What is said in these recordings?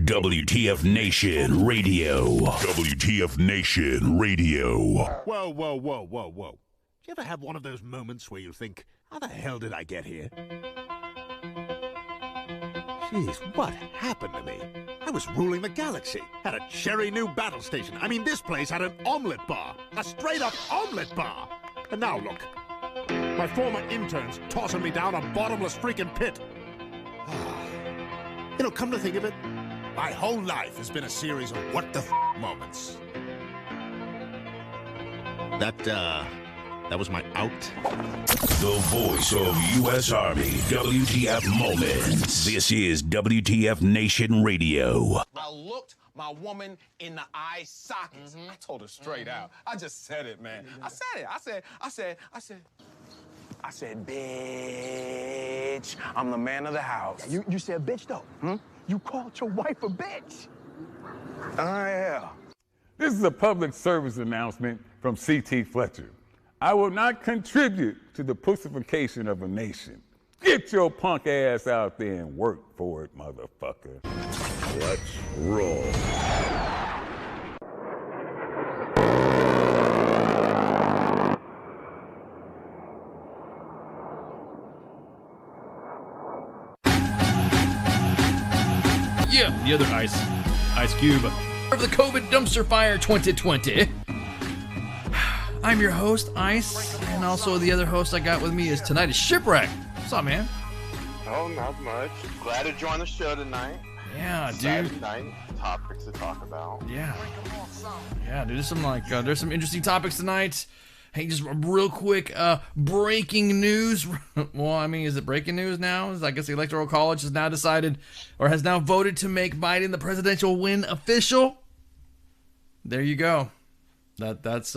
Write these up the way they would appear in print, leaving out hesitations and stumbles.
WTF Nation Radio. WTF Nation Radio. Whoa, whoa, whoa, whoa, whoa. Do you ever have one of those moments where you think, how the hell did I get here? Jeez, what happened to me? I was ruling the galaxy, had a cherry new battle station. I mean, this place had an omelet bar, a straight-up omelet bar. And now look, my former interns tossing me down a bottomless freaking pit. You know, come to think of it, my whole life has been a series of what the moments. That was my out. The voice of U.S. Army, WTF Moments. This is WTF Nation Radio. I looked my woman in the eye sockets. I told her straight out. I just said it, man. I said it. I said, bitch, I'm the man of the house. Yeah, you said bitch, though. You called your wife a bitch. Yeah. This is a public service announcement from C.T. Fletcher. I will not contribute to the pussification of a nation. Get your punk ass out there and work for it, motherfucker. Let's roll. Yeah, the other Ice Cube of the COVID Dumpster Fire 2020. I'm your host, Ice, and also the other host I got with me is tonight is Shipwreck. What's up, man? Oh, not much. Glad to join the show tonight. Yeah, dude. Saturday night, topics to talk about. Yeah, dude. There's some interesting topics tonight. Hey, just real quick, breaking news. Well, I mean, is it breaking news now? I guess the Electoral College has now decided, or has now voted to make Biden the presidential win official. There you go. That's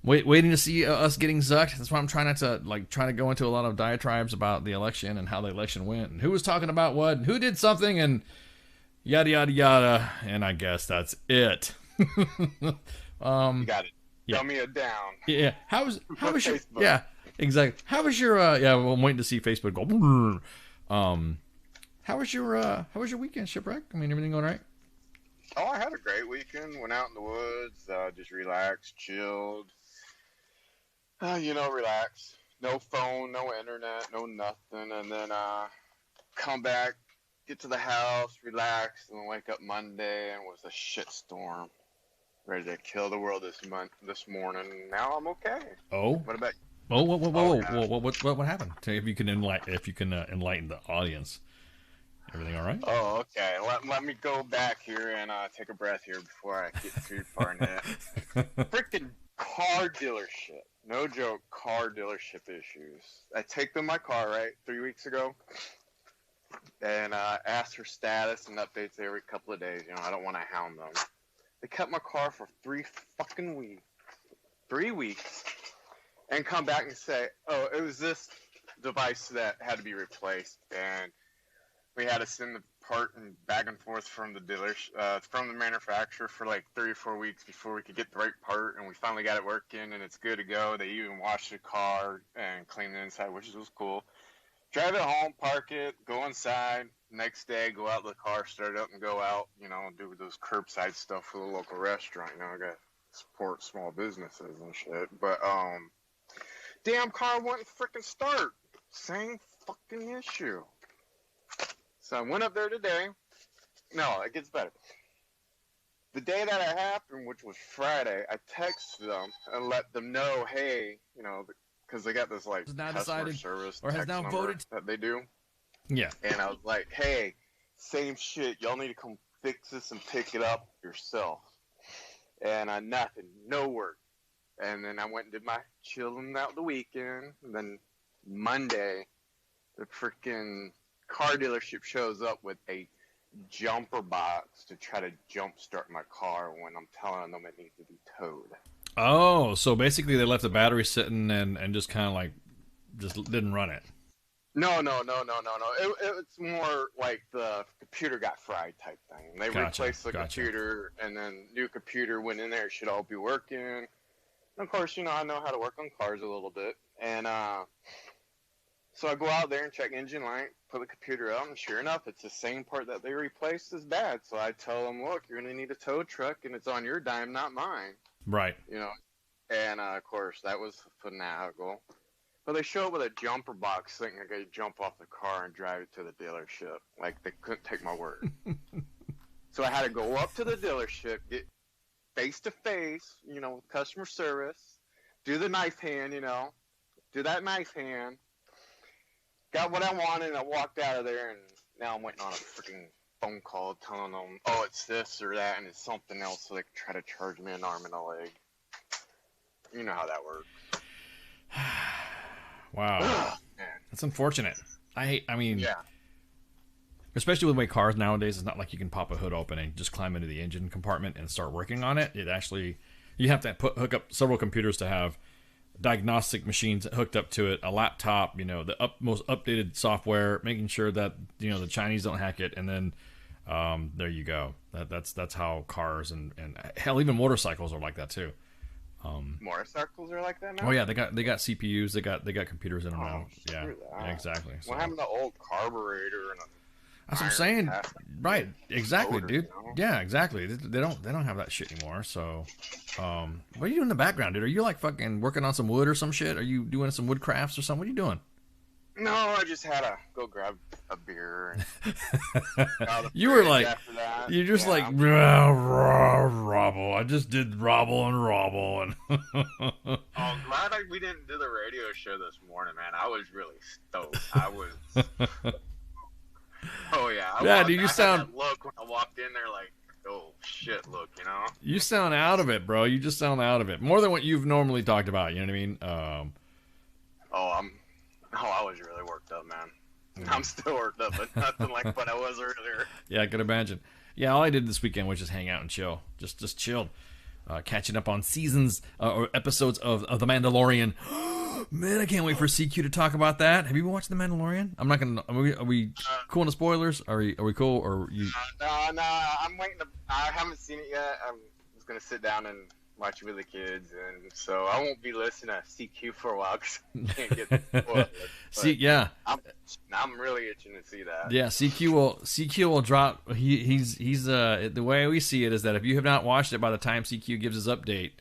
waiting to see us getting zucked. That's why I'm trying not to try to go into a lot of diatribes about the election and how the election went and who was talking about what and who did something and yada yada yada. And I guess that's it. You got it. Yeah. Dummy it down. Yeah. How was your Facebook. Yeah, exactly. How was your well, I'm waiting to see Facebook go. How was your weekend, Shipwreck? I mean, everything going right? Oh, I had a great weekend. Went out in the woods, just relaxed, chilled. Relax. No phone, no internet, no nothing. And then come back, get to the house, relax, and then wake up Monday and it was a shitstorm. Ready to kill the world this morning. Now I'm okay. Oh. What about you? Oh, what happened? If you can enlighten the audience. Everything all right? Oh, okay. Let me go back here and take a breath here before I get too far into it. Freaking car dealership. No joke, car dealership issues. I take them my car, right, 3 weeks ago. And asked for status and updates every couple of days. I don't want to hound them. They kept my car for 3 fucking weeks. 3 weeks. And come back and say, oh, it was this device that had to be replaced. And we had to send the part and back and forth from the dealer, from the manufacturer for like 3 or 4 weeks before we could get the right part. And we finally got it working and it's good to go. They even washed the car and cleaned the inside, which was cool. Drive it home, park it, go inside. Next day, go out to the car, start it up and go out, do those curbside stuff for the local restaurant. I got to support small businesses and shit. But, damn car wouldn't freaking start. Same fucking issue. So I went up there today. No, it gets better. The day that it happened, which was Friday, I texted them and let them know, hey, because they got this customer service or has now voted that they do. Yeah. And I was like, hey, same shit. Y'all need to come fix this and pick it up yourself. And nothing, no word. And then I went and did my chilling out the weekend. And then Monday, the freaking car dealership shows up with a jumper box to try to jump start my car when I'm telling them it needs to be towed. Oh, so basically they left the battery sitting and just kind of just didn't run it. No. It's more like the computer got fried type thing. They replaced the computer, and then new computer went in there. It should all be working. And of course, I know how to work on cars a little bit. And so I go out there and check engine light, put the computer out, and sure enough, it's the same part that they replaced is bad. So I tell them, look, you're going to need a tow truck, and it's on your dime, not mine. Right. And of course, that was finagle. But they show up with a jumper box thinking I could jump off the car and drive it to the dealership. Like, they couldn't take my word. So I had to go up to the dealership, get face-to-face, with customer service, do the knife hand, do that knife hand. Got what I wanted, and I walked out of there, and now I'm waiting on a freaking phone call telling them, oh, it's this or that, and it's something else, so they can try to charge me an arm and a leg. You know how that works. Wow. That's unfortunate. I mean, yeah. Especially with the way cars nowadays, it's not like you can pop a hood open and just climb into the engine compartment and start working on it. It actually, you have to hook up several computers to have diagnostic machines hooked up to it, a laptop, the most updated software, making sure that, the Chinese don't hack it. And then there you go. That's how cars and hell, even motorcycles are like that too. Motorcycles are like that now? Oh yeah, they got CPUs, they got computers in them now. Yeah, exactly. What happened to old carburetor and that's what I'm saying. Right, exactly, dude. Yeah, exactly. They don't have that shit anymore. So, what are you doing in the background, dude? Are you like fucking working on some wood or some shit? Are you doing some wood crafts or something? What are you doing? No, I just had to go grab a beer. And you were like, you're just like, robble. I just did robble and robble. And oh, glad we didn't do the radio show this morning, man. I was really stoked. I was. Oh yeah. Yeah, dude, you sound. That look when I walked in there, like, oh shit, look, You sound out of it, bro. You just sound out of it more than what you've normally talked about. You know what I mean? I was really worked up, man. I'm still worked up, but nothing like what I was earlier. Yeah, I could imagine. Yeah, all I did this weekend was just hang out and chill. Just chilled. Catching up on seasons or episodes of The Mandalorian. Man, I can't wait for CQ to talk about that. Have you been watching The Mandalorian? I'm not gonna. Are we cool on the spoilers? Are we cool? Or you? No. I'm waiting. I haven't seen it yet. I'm just gonna sit down and watch it with the kids, and so I won't be listening to CQ for a while because I can't get the spoilers. See, yeah. I'm really itching to see that. Yeah, CQ will drop. He's the way we see it is that if you have not watched it by the time CQ gives his update,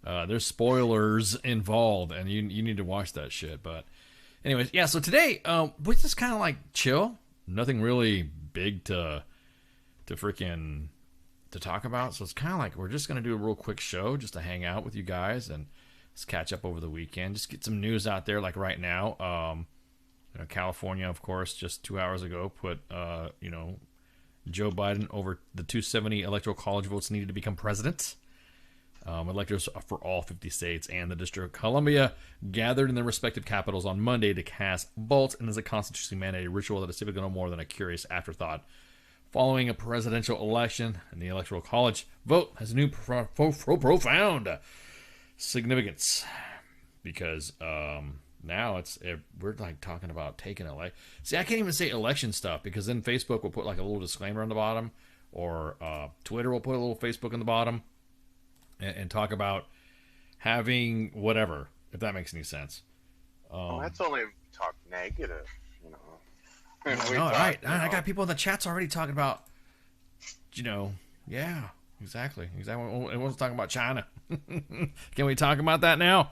there's spoilers involved, and you need to watch that shit. But anyways, yeah. So today, we're just kind of like chill. Nothing really big to talk about. So it's kind of like we're just gonna do a real quick show just to hang out with you guys and just catch up over the weekend. Just get some news out there. Like right now, California, of course, just 2 hours ago put Joe Biden over the 270 Electoral College votes needed to become president. Electors for all 50 states and the District of Columbia gathered in their respective capitals on Monday to cast votes, and is a constitutionally mandated ritual that is typically no more than a curious afterthought. Following a presidential election, and the Electoral College vote has a new profound significance because now we're like talking about taking See, I can't even say election stuff because then Facebook will put like a little disclaimer on the bottom, or Twitter will put a little Facebook on the bottom. And talk about having whatever, if that makes any sense. That's only talk negative, All right. I got people in the chats already talking about, yeah, exactly. Everyone's talking about China. Can we talk about that now?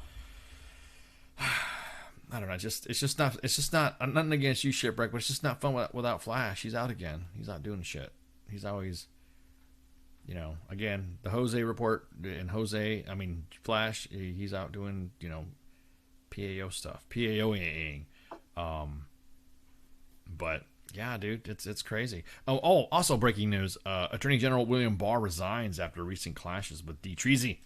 I don't know. It's just not. Nothing against you, Shipwreck, but it's just not fun without Flash. He's out again. He's out doing shit. He's always. Again, the Jose report and Flash, he's out doing, PAO stuff, PAOing. But yeah, dude, it's crazy. Oh, also breaking news: Attorney General William Barr resigns after recent clashes with D. Treasy.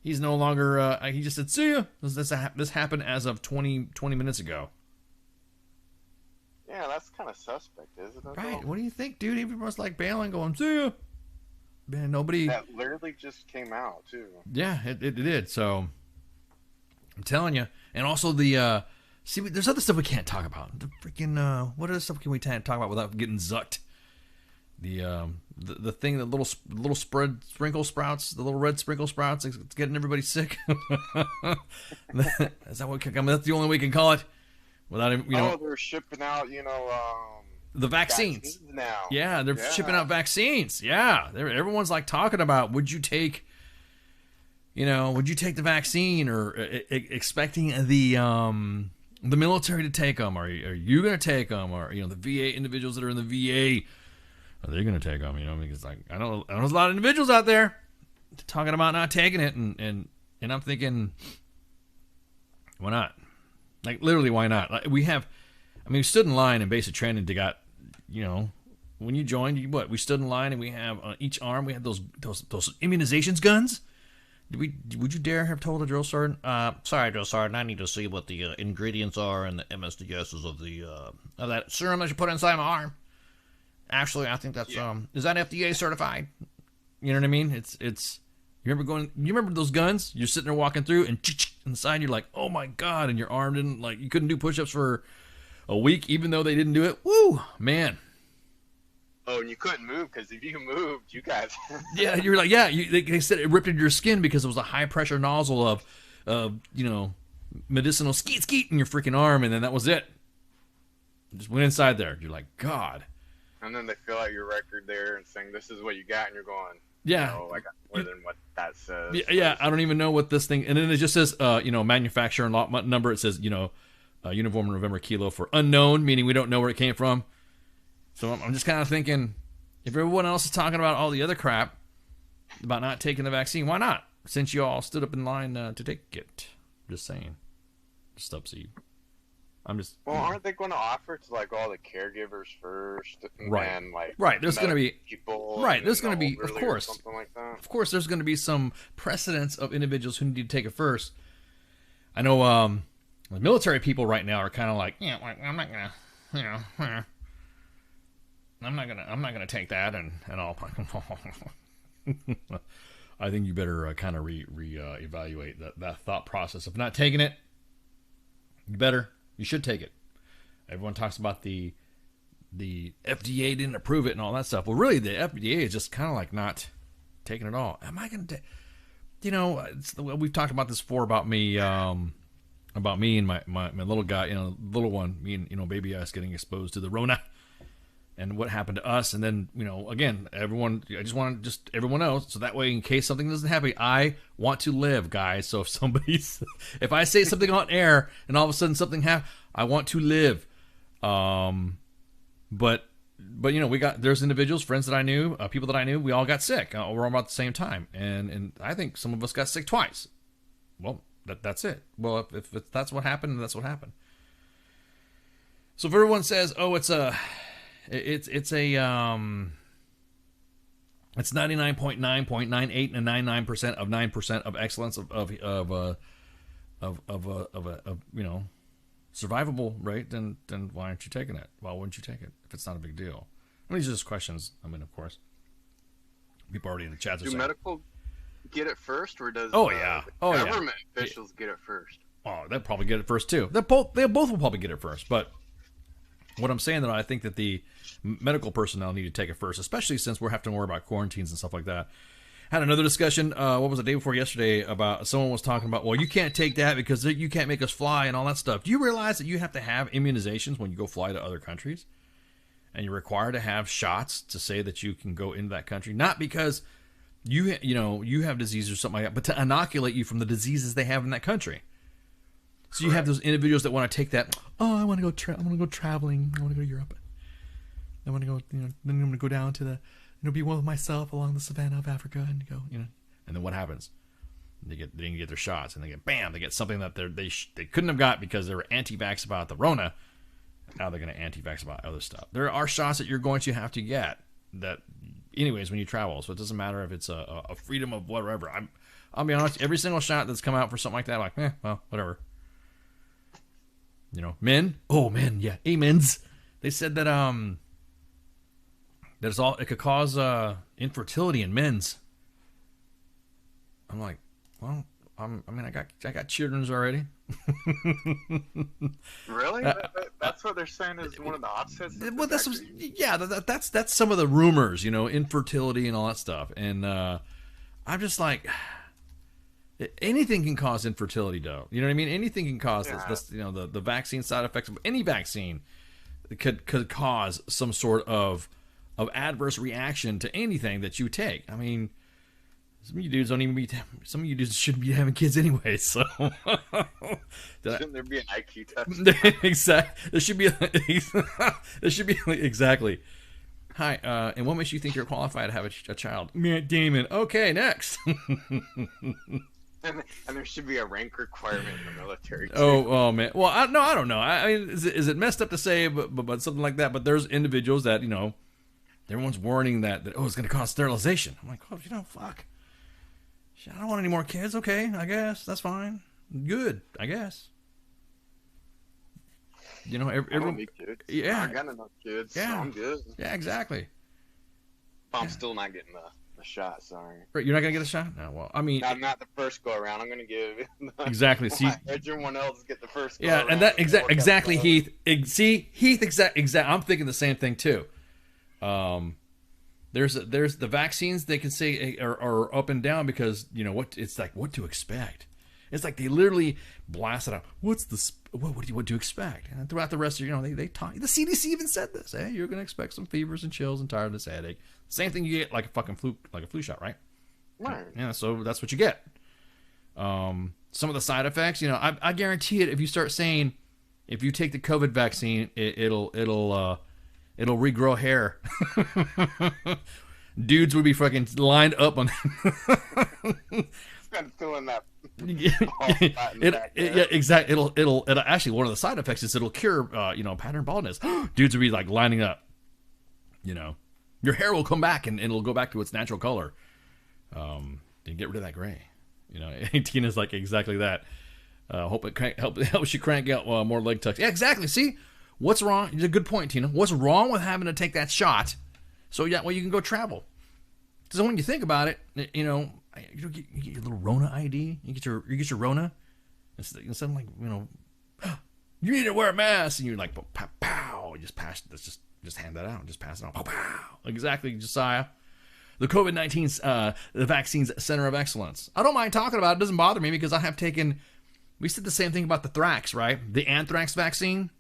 He's no longer. He just said, "See ya." This happened as of 20 minutes ago. Yeah, that's kind of suspect, isn't it? Right. What do you think, dude? Everyone's like bailing, going, "See ya." Man, nobody. That literally just came out too. Yeah, it did. So I'm telling you, and also the See, there's other stuff we can't talk about. The freaking what other stuff can we talk about without getting zucked? The thing, the little sprinkle sprouts, the little red sprinkle sprouts, it's getting everybody sick. Is that what? I mean, that's the only way we can call it. Without Oh, they're shipping out, the vaccines now. Yeah, they're shipping out vaccines. Yeah, everyone's like talking about, would you take the vaccine, or expecting the military to take them? Are you going to take them? Or the VA individuals that are in the VA, are they going to take them? Because like I know there's a lot of individuals out there talking about not taking it, and I'm thinking, why not? Like, literally, why not? Like, we stood in line in basic training to got, when you joined, we stood in line and we have on each arm, we had those immunizations guns. Would you dare have told a drill sergeant, sorry, drill sergeant, I need to see what the ingredients are and the MSDSs of that serum that you put inside my arm? Actually, I think that's, is that FDA certified? You know what I mean? It's, you remember those guns? You're sitting there walking through and inside you're like, oh my God. And your arm you couldn't do push-ups for a week, even though they didn't do it. Woo, man. Oh, and you couldn't move, because if you moved, you guys. Yeah, you're like, yeah. They said it ripped into your skin because it was a high-pressure nozzle of medicinal skeet in your freaking arm, and then that was it. Just went inside there. You're like, God. And then they fill out your record there and saying, this is what you got, and you're going, yeah. I got more than what that says. Yeah, I don't even know what this thing, and then it just says, manufacturer and lot number. It says, uniform November kilo for unknown, meaning we don't know where it came from. So I'm just kind of thinking, if everyone else is talking about all the other crap about not taking the vaccine, why not? Since you all stood up in line to take it. Just saying. Just up, see. Well, aren't they going to offer it to like all the caregivers first? Right. And, like, right. There's going to be people. Right. There's going to be, of course. Something like that. Of course, there's going to be some precedence of individuals who need to take it first. I know the military people right now are kind of like, yeah, I'm not gonna, I'm not gonna take that and all. I think you better kind of evaluate that thought process of not taking it. You should take it. Everyone talks about the FDA didn't approve it and all that stuff. Well, really, the FDA is just kind of like not taking it all. Am I gonna take? We've talked about this before about me and my little guy, little one, me and baby us getting exposed to the Rona. And what happened to us, and then again, everyone. I just want everyone knows, so that way, in case something doesn't happen, I want to live, guys. So if I say something on air, and all of a sudden something happens, I want to live. But there's individuals, friends that I knew, people that I knew, we all got sick. We're all about the same time, and I think some of us got sick twice. Well, that's it. Well, if that's what happened, that's what happened. So if everyone says, oh, it's 99.9.98 and 99% of 9% of excellence of survivable rate, then why aren't you taking it? Why wouldn't you take it if it's not a big deal? I mean, these are just questions. I mean, of course, people already in the chat are saying, medical get it first, or does government officials get it first? Oh, they'll probably get it first too. They both will probably get it first, but what I'm saying, that I think that the medical personnel need to take it first, especially since we're having to worry about quarantines and stuff like that. Had another discussion, what was the day before yesterday, about someone was talking about, well, you can't take that because you can't make us fly and all that stuff. Do you realize that you have to have immunizations when you go fly to other countries? And you're required to have shots to say that you can go into that country, not because you have disease or something like that, but to inoculate you from the diseases they have in that country. So you have those individuals that want to take that. Oh, I want to go. I want to go traveling. I want to go to Europe. I want to go. Then I'm going to go down to be one with myself along the savannah of Africa and go. And then what happens? They didn't get their shots, and they get something that they couldn't have got because they were anti-vax about the Rona. Now they're going to anti-vax about other stuff. There are shots that you're going to have to get that, anyways, when you travel. So it doesn't matter if it's a freedom of whatever. I'll be honest. Every single shot that's come out for something like that, I'm like, well, whatever. Men. Oh, men. Yeah. Amens. They said that it could cause infertility in men's. I'm like, well, I got children's already. Really? That's what they're saying is one of the offsets. Well, that's some of the rumors, infertility and all that stuff. And I'm just like, anything can cause infertility, though. You know what I mean? Anything can cause this. The vaccine side effects of any vaccine could cause some sort of adverse reaction to anything that you take. I mean, some of you dudes shouldn't be having kids anyway. So shouldn't there be an IQ test? Exactly. There should be exactly. Hi, and what makes you think you're qualified to have a child? Matt Damon. Okay, next. And there should be a rank requirement in the military, too. Oh man. Well, I don't know. I mean, is it messed up to say, but something like that? But there's individuals that everyone's warning that it's going to cause sterilization. I'm like, fuck. I don't want any more kids. Okay, I guess that's fine. Good, I guess. I don't need kids. Yeah, I got enough kids. Yeah, so I'm good. Yeah, exactly. I'm still not getting the shot. Sorry. Right, you're not gonna get a shot? No. Well, I mean, I'm not the first go around. I'm gonna give exactly. See, everyone else get the first. Go yeah, around and that exactly, Heath. Heath. Exact. I'm thinking the same thing too. There's the vaccines they can say are up and down because it's like what to expect. It's like they literally blast it out. What do you expect? And throughout the rest of they talk. The CDC even said this. Hey, you're gonna expect some fevers and chills and tiredness, headache. Same thing you get like a fucking flu shot, right? Right. Yeah. So that's what you get. Some of the side effects, I guarantee it. If you start saying, if you take the COVID vaccine, it'll regrow hair. Dudes would be fucking lined up on. I'm feeling that. Yeah, exactly. It'll actually, one of the side effects is it'll cure pattern baldness. Dudes would be like lining up. Your hair will come back and it'll go back to its natural color. And get rid of that gray. Tina's like exactly that. Hope it helps you crank out more leg tucks. Yeah, exactly. See, what's wrong? It's a good point, Tina. What's wrong with having to take that shot? So you can go travel. So when you think about it, you get your little Rona ID. You get your Rona. Instead of like you need to wear a mask, and you're like pow, pow. Just pass. Just hand that out. Just pass it on. Pow, pow. Exactly, Josiah. The COVID-19 the vaccine's center of excellence. I don't mind talking about it. It doesn't bother me because I have taken. We said the same thing about the thrax, right? The anthrax vaccine.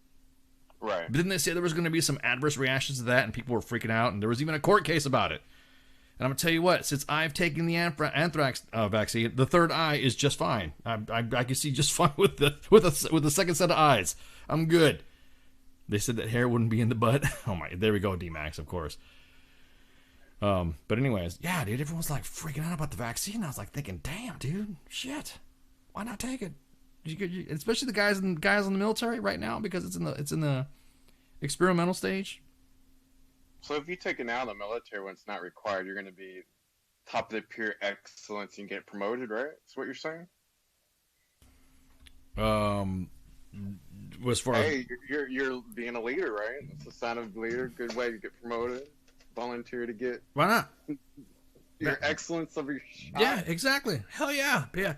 Right. But didn't they say there was going to be some adverse reactions to that, and people were freaking out, and there was even a court case about it? And I'm going to tell you what, since I've taken the anthrax vaccine, the third eye is just fine. I can see just fine with the second set of eyes. I'm good. They said that hair wouldn't be in the butt. Oh my, there we go, D-Max, of course. But anyways, yeah, dude, everyone's like freaking out about the vaccine. I was like thinking, damn, dude, shit, why not take it? Especially the guys in the military right now because it's in the experimental stage. So if you take it out of the military when it's not required, you're going to be top of the pure excellence and get promoted, right? That's what you're saying. As far as you're being a leader, right? It's a sign of a leader. Good way to get promoted. Volunteer to get. Why not? Your excellence of your shot. Yeah, exactly. Hell yeah. Yeah.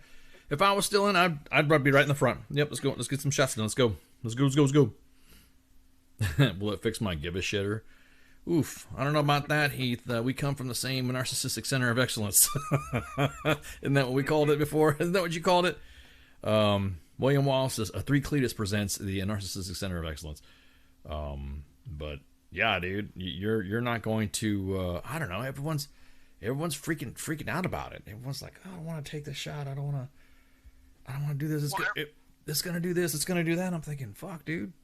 If I was still in, I'd be right in the front. Yep, let's go. Let's get some shots done. Let's go. Will it fix my give a shitter? Oof. I don't know about that, Heath. We come from the same narcissistic center of excellence. Isn't that what we called it before? Isn't that what you called it? William Wallace says, Three Cletus presents the narcissistic center of excellence. But yeah, dude, you're not going to. I don't know. Everyone's freaking out about it. Everyone's like, oh, I don't want to take this shot. I don't want to do this. It's gonna do this. It's gonna do that. I'm thinking, fuck, dude.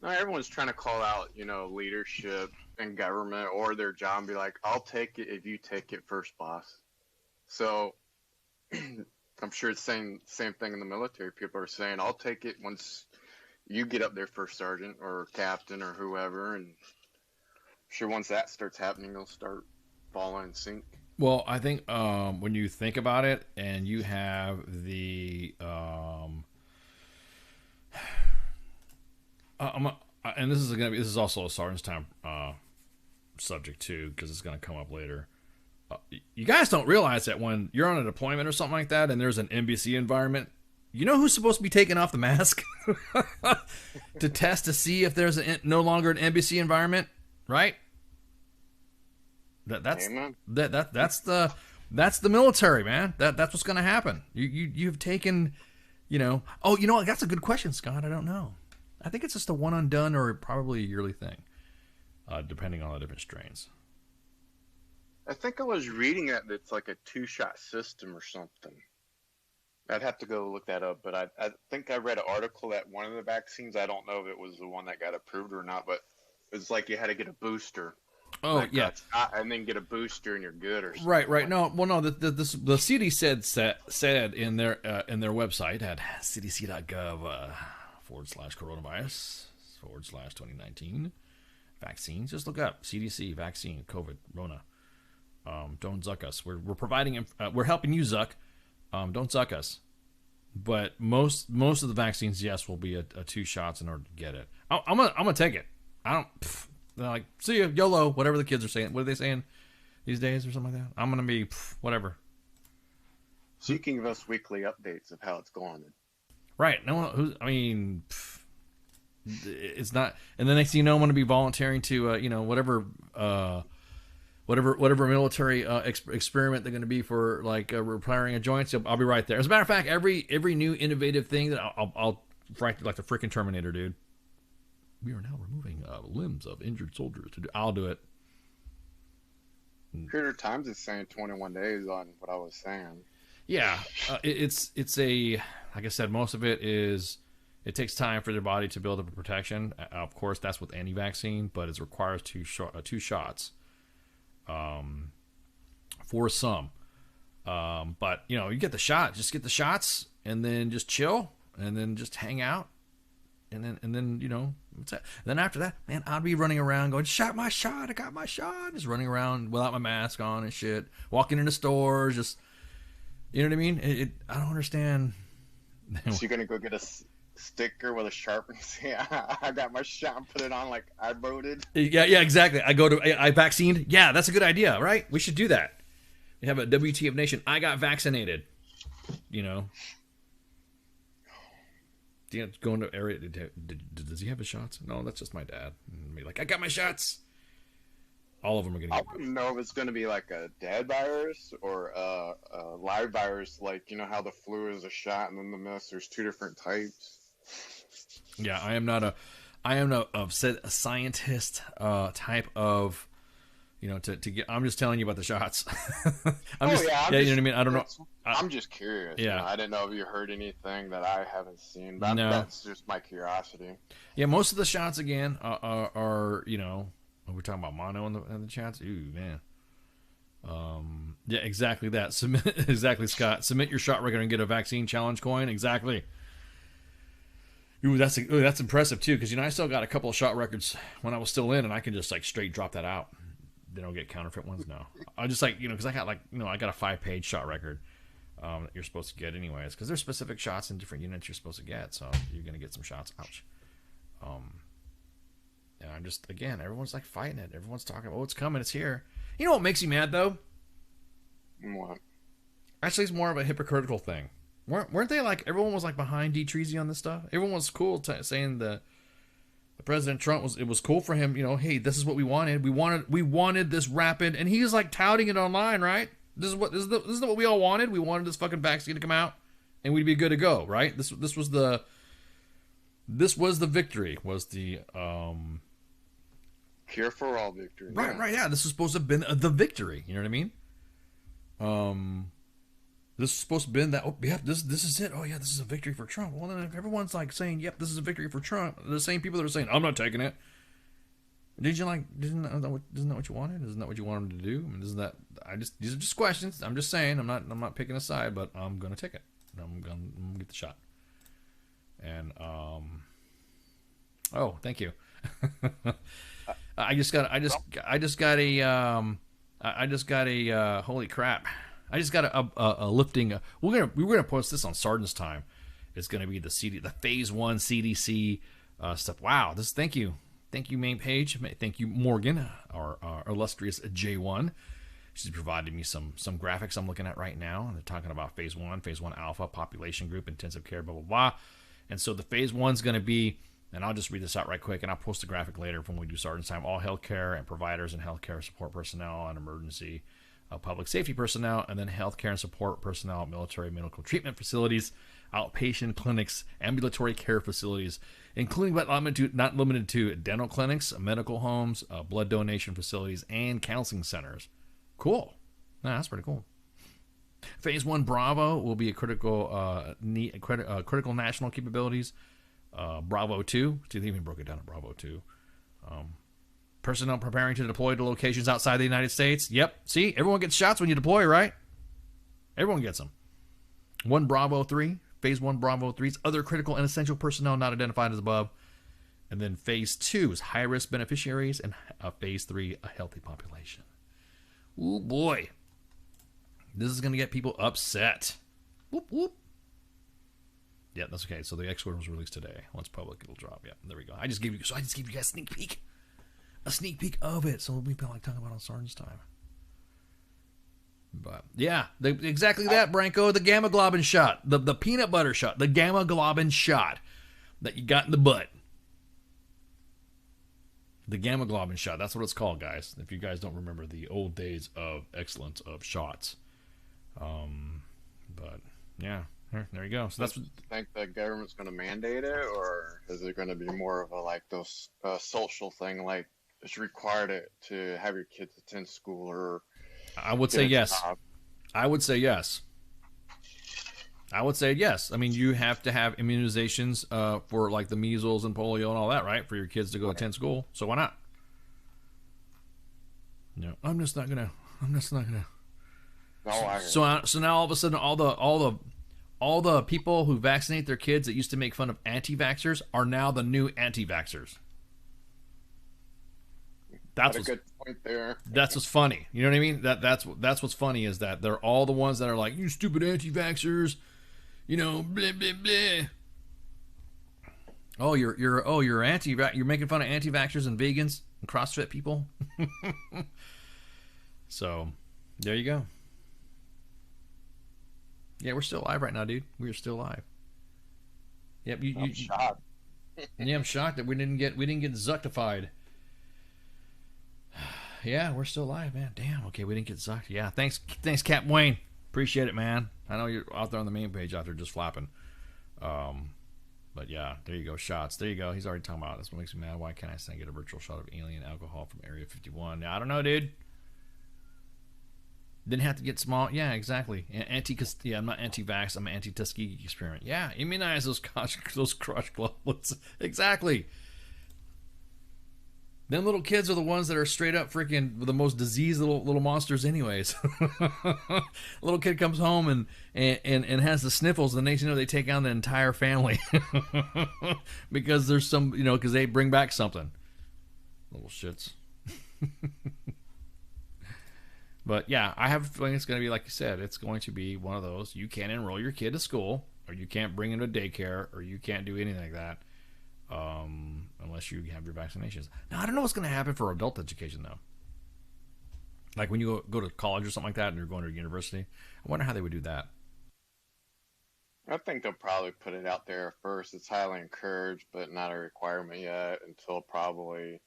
No, everyone's trying to call out, leadership and government or their job and be like, I'll take it if you take it first, boss. So I'm sure it's the same thing in the military. People are saying, I'll take it once you get up there, first sergeant or captain or whoever. And I'm sure once that starts happening, they'll start falling in sync. Well, I think when you think about it and you have the and this is also a sergeant's time subject too, because it's gonna come up later. You guys don't realize that when you're on a deployment or something like that and there's an NBC environment, you know who's supposed to be taking off the mask to test to see if there's no longer an NBC environment, right? That's the military, man. That's what's going to happen. You've taken, Oh, you know what? That's a good question, Scott. I don't know. I think it's just a one and done or probably a yearly thing, depending on the different strains. I think I was reading that it's like a 2-shot system or something. I'd have to go look that up, but I think I read an article that one of the vaccines, I don't know if it was the one that got approved or not, but it was like you had to get a booster. Oh, like yeah. And then get a booster and you're good or something. Right. No, well, no, the CD said in their website at cdc.gov /coronavirus /2019 vaccines. Just look up CDC vaccine COVID Rona. Don't zuck us. We're providing. We're helping you, Zuck. Don't zuck us. But most of the vaccines, yes, will be a 2 shots in order to get it. I'm gonna take it. I don't. They're like, see ya, YOLO, whatever the kids are saying. What are they saying these days or something like that? I'm gonna be whatever. So you can give us weekly updates of how it's going. Right. No. It's not. And the next thing you know, I'm gonna be volunteering to whatever military experiment they're going to be for repairing a joint. So I'll be right there. As a matter of fact, every new innovative thing that I'll frankly, like the freaking Terminator, dude. We are now removing limbs of injured soldiers. I'll do it. Creator Times is saying 21 days on what I was saying. Yeah, it's like I said, most of it takes time for their body to build up a protection. Of course, that's with any vaccine, but it requires 2 shots. For some, but you get the shot. Just get the shots, and then just chill, and then just hang out, and then then after that, man, I'd be running around going, "Shot my shot! I got my shot!" Just running around without my mask on and shit, walking into stores, just you know what I mean? I don't understand. So you're gonna go get a sticker with a sharp and say, I got my shot and put it on like I voted. Yeah, exactly. I vaccinated. Yeah, that's a good idea, right? We should do that. We have a WTF Nation. I got vaccinated. Go into area. Does he have his shots? No, that's just my dad. And be like, I got my shots. All of them are going to get. I want to know if it's going to be like a dead virus or a live virus, like how the flu is a shot and then the mist. There's 2 different types. Yeah, I am not a scientist type of, to get. I'm just telling you about the shots. You know what I mean. I don't know. I'm just curious. Yeah, I didn't know if you heard anything that I haven't seen. But no. That's just my curiosity. Yeah, most of the shots again are we're talking about mono in the chats. Ooh, man. Yeah, exactly that. Exactly, Scott. Submit your shot record and get a vaccine challenge coin. Exactly. Ooh, that's impressive too, because I still got a couple of shot records when I was still in, and I can just straight drop that out. They don't get counterfeit ones. No, I just because I got I got a 5-page shot record that you're supposed to get anyways, because there's specific shots in different units you're supposed to get, so you're gonna get some shots. Ouch. And I'm just everyone's fighting it. Everyone's talking about, it's coming, it's here. You know what makes you mad though? What? Actually, it's more of a hypocritical thing. Weren't they everyone was behind D. Treasy on this stuff? Everyone was cool saying the President Trump it was cool for him. Hey, this is what we wanted. We wanted this rapid, and he's touting it online, right? This is what we all wanted. We wanted this fucking vaccine to come out, and we'd be good to go, right? This was the victory. Was the cure for all victory. Right. Yeah, this was supposed to have been the victory. You know what I mean? This is supposed to have been that. Oh, yeah, this is it. Oh yeah, this is a victory for Trump. Well, then if everyone's saying, "Yep, this is a victory for Trump," the same people that are saying, "I'm not taking it." Isn't that what you wanted? Isn't that what you wanted him to do? I mean, isn't that? These are just questions. I'm just saying. I'm not picking a side, but I'm gonna take it. I'm gonna get the shot. And oh, thank you. I just got a holy crap. I just got a lifting. We're gonna post this on Sergeant's time. It's gonna be the phase 1 CDC stuff. Wow, thank you main page. Thank you Morgan, our illustrious J1. She's provided me some graphics I'm looking at right now. And they're talking about phase 1 alpha, population group, intensive care, blah, blah, blah. And so the phase 1's going to be, and I'll just read this out right quick, and I'll post the graphic later when we do sergeant's time, all healthcare and providers and healthcare support personnel and emergency public safety personnel, and then healthcare and support personnel, military medical treatment facilities, outpatient clinics, ambulatory care facilities, including but not limited to dental clinics, medical homes, blood donation facilities, and counseling centers. Cool. Nah, that's pretty cool. Phase 1 Bravo will be a critical national capabilities. Bravo 2, see, they even broke it down to Bravo 2. Personnel preparing to deploy to locations outside the United States. Yep. See, everyone gets shots when you deploy, right? Everyone gets them. 1 Bravo 3, phase 1 Bravo 3 is other critical and essential personnel not identified as above. And then phase 2 is high-risk beneficiaries, and phase 3, a healthy population. Ooh, boy. This is going to get people upset. Whoop, whoop. Yeah, that's okay. So the X word was released today. Once public, it'll drop. Yeah, there we go. I just gave you guys a sneak peek of it. So we've been like talking about on Sergeant's time. But yeah, exactly that, Branko. The gamma globin shot, the peanut butter shot, the gamma globin shot that you got in the butt. The gamma globin shot. That's what it's called, guys. If you guys don't remember the old days of excellence of shots. But yeah, there you go. So that's what. Think the government's going to mandate it, or is it going to be more of a like those social thing, like it's required to have your kids attend school or? I would say yes. I would say yes. I mean, you have to have immunizations for like the measles and polio and all that, right? For your kids to go attend school. So why not? No, I'm just not gonna. No, So now all of a sudden, all the people who vaccinate their kids that used to make fun of anti-vaxxers are now the new anti-vaxxers. That's a good point there. That's what's funny. You know what I mean? That's what's funny is that they're all the ones that are like, you stupid anti-vaxxers, you know, blah blah blah. Oh, you're making fun of anti-vaxxers and vegans and CrossFit people. So, there you go. Yeah, we're still alive right now, dude. We're still alive. Yep, I'm shocked. Yeah, I'm shocked that we didn't get zuckified. Yeah, we're still alive, man. Damn. Okay, we didn't get zucked. Yeah, thanks, Cap Wayne. Appreciate it, man. I know you're out there on the main page out there just flapping. But yeah, there you go. Shots. There you go. He's already talking about it. That's what makes me mad. Why can't I get a virtual shot of alien alcohol from Area 51? I don't know, dude. Didn't have to get small. Yeah, exactly. I'm not anti-vax. I'm anti-Tuskegee experiment. Yeah, immunize those crush globules. Exactly. Them little kids are the ones that are straight up freaking the most diseased little monsters anyways. Little kid comes home and has the sniffles, and the next thing you know, they take on the entire family. Because there's some, because they bring back something. Little shits. But yeah, I have a feeling it's going to be like you said. It's going to be one of those. You can't enroll your kid to school, or you can't bring him to daycare, or you can't do anything like that, unless you have your vaccinations. Now, I don't know what's going to happen for adult education though. Like when you go to college or something like that, and you're going to university. I wonder how they would do that. I think they'll probably put it out there first. It's highly encouraged, but not a requirement yet until probably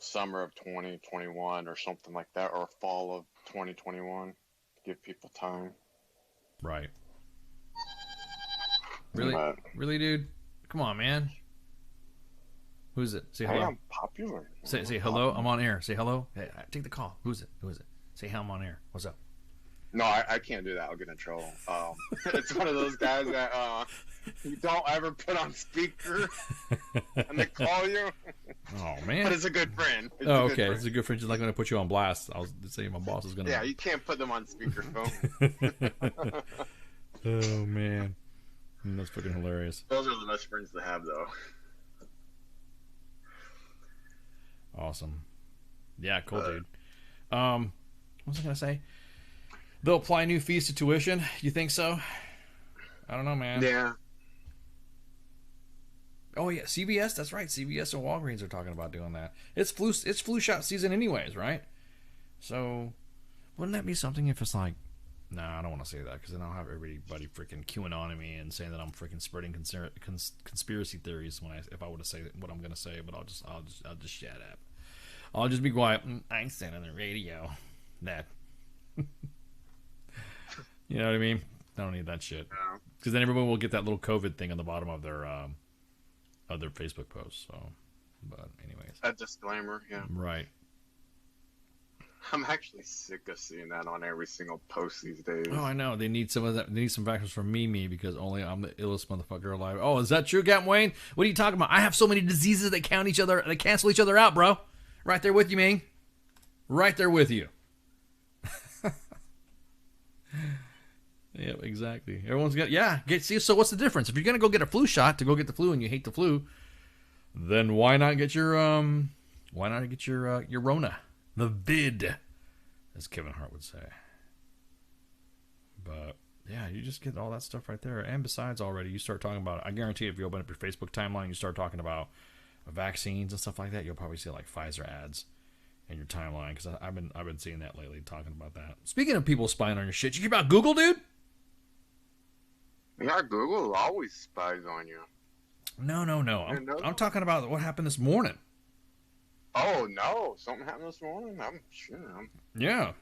summer of 2021 or something like that, or fall of 2021 to give people time. Right. Really, dude? Come on, man. Who is it? Say hello. I'm popular. Say hello. I'm on air. Say hello. Hey, take the call. Who is it? Say how I'm on air. What's up? No, I can't do that. I'll get in trouble. It's one of those guys that you don't ever put on speaker and they call you. Oh, man. But it's a good friend. Okay. It's a good friend. Just not going to put you on blast. I was saying my boss is going to. Yeah, you can't put them on speakerphone. Oh, man. That's freaking hilarious. Those are the best friends to have, though. Awesome. Yeah, cool, dude. What was I going to say? They'll apply new fees to tuition. You think so? I don't know, man. Yeah. Oh yeah, CVS. That's right. CVS and Walgreens are talking about doing that. It's flu shot season, anyways, right? So, wouldn't that be something if it's like, nah, I don't want to say that because then I'll have everybody freaking QAnon me and saying that I'm freaking spreading conspiracy theories if I were to say what I'm gonna say. But I'll just shut up. I'll just be quiet. I said on the radio that. You know what I mean? I don't need that shit because then everyone will get that little COVID thing on the bottom of their Facebook posts. So, but anyways, a disclaimer, yeah. Right. I'm actually sick of seeing that on every single post these days. Oh, I know. They need some of that. They need some vaccines from me because only I'm the illest motherfucker alive. Oh, is that true, Captain Wayne? What are you talking about? I have so many diseases that cancel each other out, bro. Right there with you, man. Right there with you. Yeah, exactly. Everyone's got see. So what's the difference? If you're gonna go get a flu shot to go get the flu and you hate the flu, then why not get your Rona, the vid, as Kevin Hart would say. But yeah, you just get all that stuff right there. And besides, already you start talking about. I guarantee if you open up your Facebook timeline, you start talking about vaccines and stuff like that, you'll probably see like Pfizer ads in your timeline because I've been seeing that lately, talking about that. Speaking of people spying on your shit, you hear about Google, dude? Yeah, Google always spies on you. No. I'm talking about what happened this morning. Oh no, something happened this morning. I'm sure. Yeah.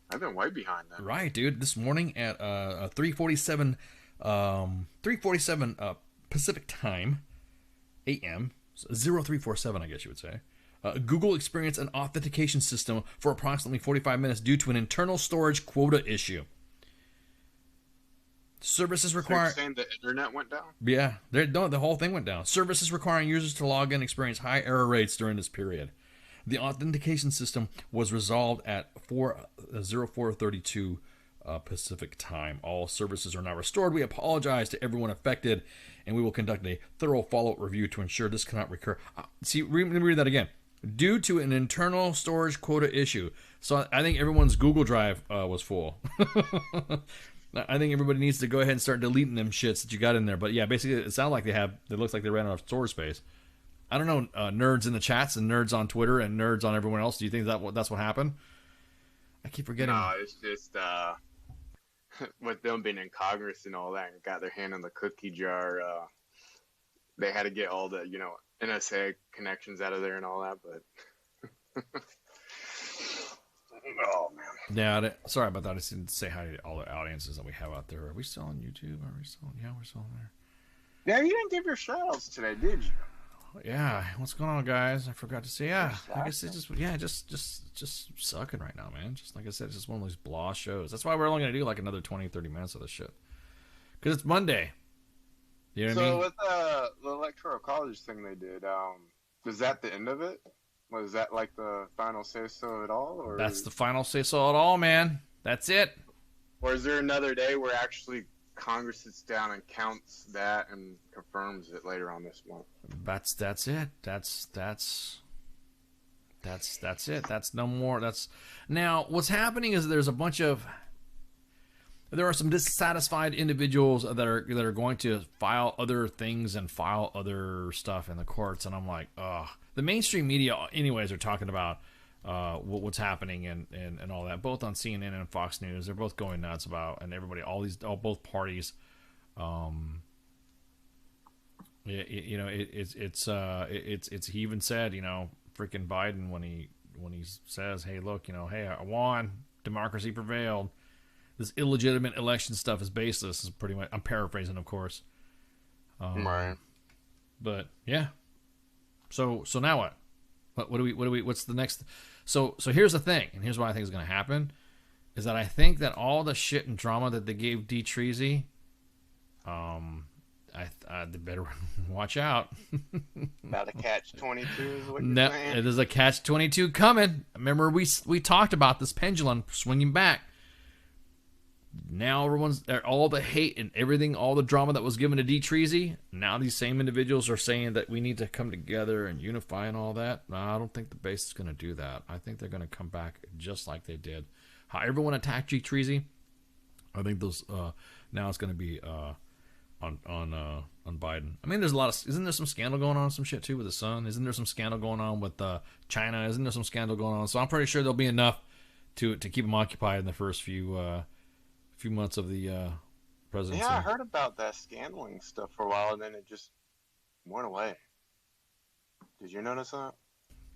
I've been way behind that. Right, dude. This morning at 3:47 Pacific time, a.m. 0347, I guess you would say. Google experienced an authentication system for approximately 45 minutes due to an internal storage quota issue. Services require. So you're saying the internet went down? Yeah, the whole thing went down. Services requiring users to log in experience high error rates during this period. The authentication system was resolved at 0432 Pacific time. All services are now restored. We apologize to everyone affected, and we will conduct a thorough follow-up review to ensure this cannot recur. See, let me read that again. Due to an internal storage quota issue. So I think everyone's Google Drive was full. I think everybody needs to go ahead and start deleting them shits that you got in there. But yeah, basically, it sounds like it looks like they ran out of storage space. I don't know, nerds in the chats and nerds on Twitter and nerds on everyone else. Do you think that's what happened? I keep forgetting. No, it's just with them being in Congress and all that and got their hand in the cookie jar, they had to get all the, NSA connections out of there and all that, but oh man. Yeah, sorry about that. I just didn't say hi to all the audiences that we have out there. Are we still on YouTube? Are we still? Yeah, we're still on there. Yeah, you didn't give your shoutouts today, did you? Yeah, what's going on, guys? I forgot to say. Yeah, I guess it's just sucking right now, man. Just like I said, it's just one of those blah shows. That's why we're only gonna do like another 20-30 minutes of this shit because it's Monday. You know what I mean? So with the Electoral College thing they did, is that the end of it? Was that like the final say-so of it all? Or that's the final say-so of it all, man. That's it. Or is there another day where actually Congress sits down and counts that and confirms it later on this month? That's it. That's it. That's no more. That's now what's happening is there are some dissatisfied individuals that are going to file other things and file other stuff in the courts, and I'm like, ugh. The mainstream media, anyways, are talking about what's happening and all that, both on CNN and Fox News. They're both going nuts about, and everybody, both parties. It's he even said, freaking Biden when he says, hey, look, hey, I won, democracy prevailed. This illegitimate election stuff is baseless. Is pretty much. I'm paraphrasing, of course. Right. But yeah. So now what? What do we? What's the next? So here's the thing, and here's what I think is going to happen, is that I think that all the shit and drama that they gave D. Treasy, they better watch out. About a catch-22 is what you're saying? It is a catch-22 coming. Remember we talked about this pendulum swinging back. Now all the hate and everything, all the drama that was given to D. Treasy, now these same individuals are saying that we need to come together and unify and all that. No, I don't think the base is going to do that. I think they're going to come back just like they did. How everyone attacked D. Treasy, I think those now it's going to be on Biden. I mean, there's a lot of, isn't there some scandal going on, some shit too with his son? Isn't there some scandal going on with China? Isn't there some scandal going on? So I'm pretty sure there'll be enough to keep him occupied in the first few months of the presidency. Yeah, I heard about that scandaling stuff for a while, and then it just went away. Did you notice that?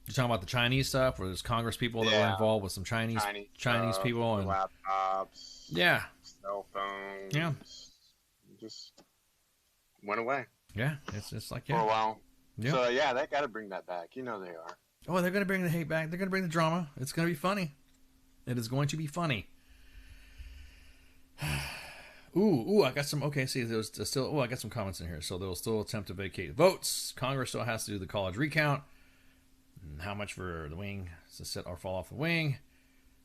You're talking about the Chinese stuff, where there's Congress people that were involved with some Chinese stuff, people and laptops, yeah, cell phones. Yeah, just went away. Yeah, it's like for a while. Yeah. So yeah, they got to bring that back. You know they are. Oh, they're gonna bring the hate back. They're gonna bring the drama. It's gonna be funny. It is going to be funny. Ooh, I got some. Okay, see, there's still. Oh, I got some comments in here. So they'll still attempt to vacate votes. Congress still has to do the college recount. How much for the wing to sit or fall off the wing?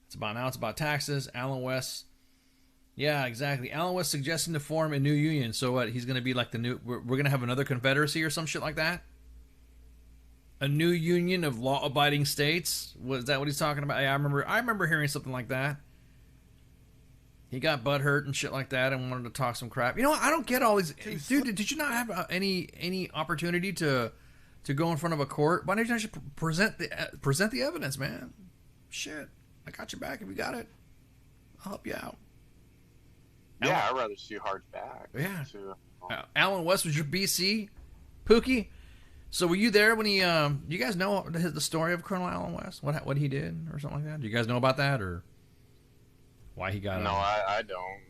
It's about taxes. Alan West. Yeah, exactly. Alan West suggesting to form a new union. So what? He's going to be like the new. We're going to have another confederacy or some shit like that. A new union of law-abiding states. Was that what he's talking about? Yeah, I remember hearing something like that. He got butthurt and shit like that and wanted to talk some crap. You know what? I don't get all these. Dude, did you not have any opportunity to go in front of a court? Why don't you actually present the evidence, man? Shit, I got your back if you got it. I'll help you out. Yeah, I'd rather see hard back. Yeah. Alan West was your BC, Pookie. So were you there when he? You guys know the story of Colonel Alan West? What he did or something like that? Do you guys know about that or why he got? No, I don't.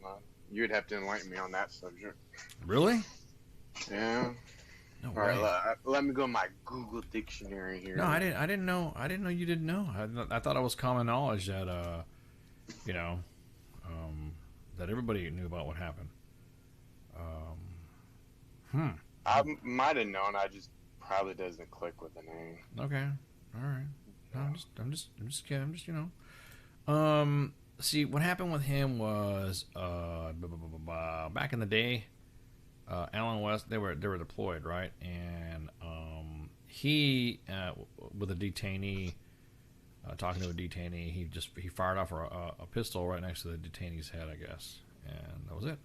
You'd have to enlighten me on that subject. Really? Yeah. No All right, let me go to my Google dictionary here. No, I didn't know you didn't know. I thought it was common knowledge that that everybody knew about what happened. I might have known. I just probably doesn't click with the name. Okay, all right. No, I'm just kidding. I'm just See, what happened with him was back in the day. Alan West, they were deployed, right? And he with a detainee, talking to a detainee, he fired off a pistol right next to the detainee's head, I guess, and that was it.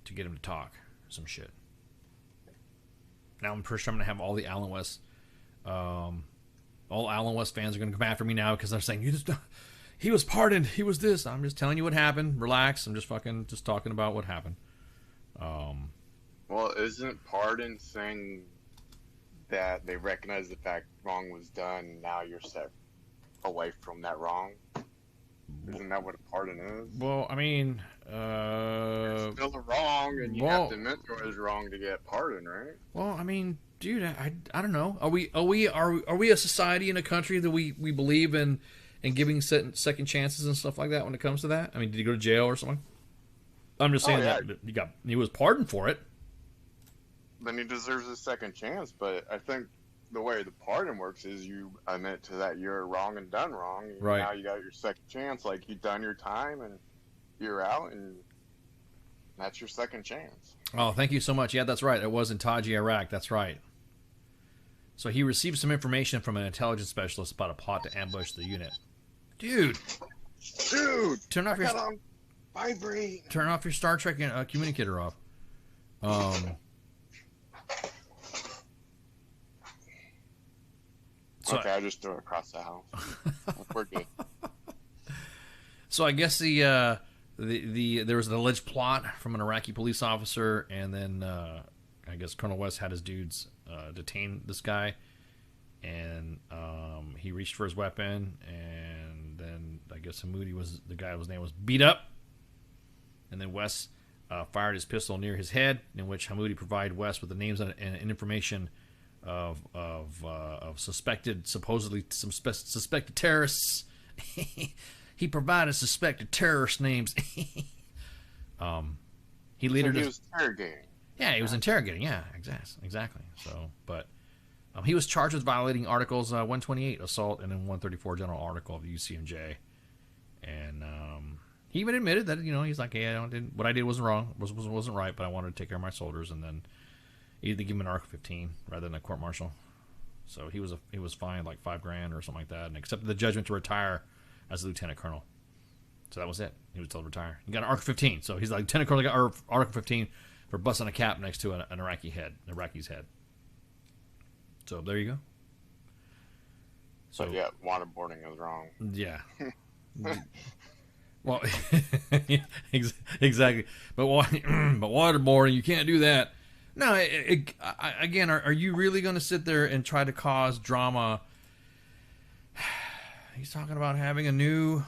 To get him to talk some shit. Now I'm pretty sure I'm gonna have all the Alan West, all Alan West fans are gonna come after me now because they're saying he was pardoned, he was this. I'm just telling you what happened. Relax. I'm just talking about what happened. Well, isn't pardon saying that they recognize the fact wrong was done, now you're set away from that wrong? Isn't that what a pardon is? Well, I mean, it's still a wrong, and you have to admit it was wrong to get pardoned, right? Well, I mean, dude, I don't know. Are we a society in a country that we believe in giving second chances and stuff like that when it comes to that? I mean, did he go to jail or something? I'm just saying that he was pardoned for it. Then he deserves a second chance, but I think the way the pardon works is you admit to that you're wrong and done wrong. And right. Now you got your second chance. Like, you've done your time and you're out, and that's your second chance. Oh, thank you so much. Yeah, that's right. It was in Taji, Iraq. That's right. So he received some information from an intelligence specialist about a plot to ambush the unit. Dude, turn off vibrate. Turn off your Star Trek communicator off. Okay, I just threw it across the house. We're good. So I guess there was an alleged plot from an Iraqi police officer, and then I guess Colonel West had his dudes detain this guy, and he reached for his weapon, and then I guess Hamoudi was the guy whose name was beat up, and then West fired his pistol near his head, in which Hamoudi provided West with the names and information of suspected terrorists. He provided suspected terrorist names. He later was interrogating. Yeah, he was interrogating. Yeah, exactly. So, but he was charged with violating Articles 128 assault and then 134 general article of the UCMJ, and he even admitted that he's like, hey, what I did wasn't wrong, wasn't right, but I wanted to take care of my soldiers, and then he had to give him an Article 15 rather than a court martial. So he was fined like $5,000 or something like that, and accepted the judgment to retire as a lieutenant colonel. So that was it. He was told to retire. He got an Article 15. So he's like, Lieutenant Colonel got Article 15. for busting a cap next to an Iraqi's head. So there you go. So But yeah, waterboarding is wrong. yeah. Well, exactly. But waterboarding, you can't do that. No, again, are you really going to sit there and try to cause drama? He's talking about having a new,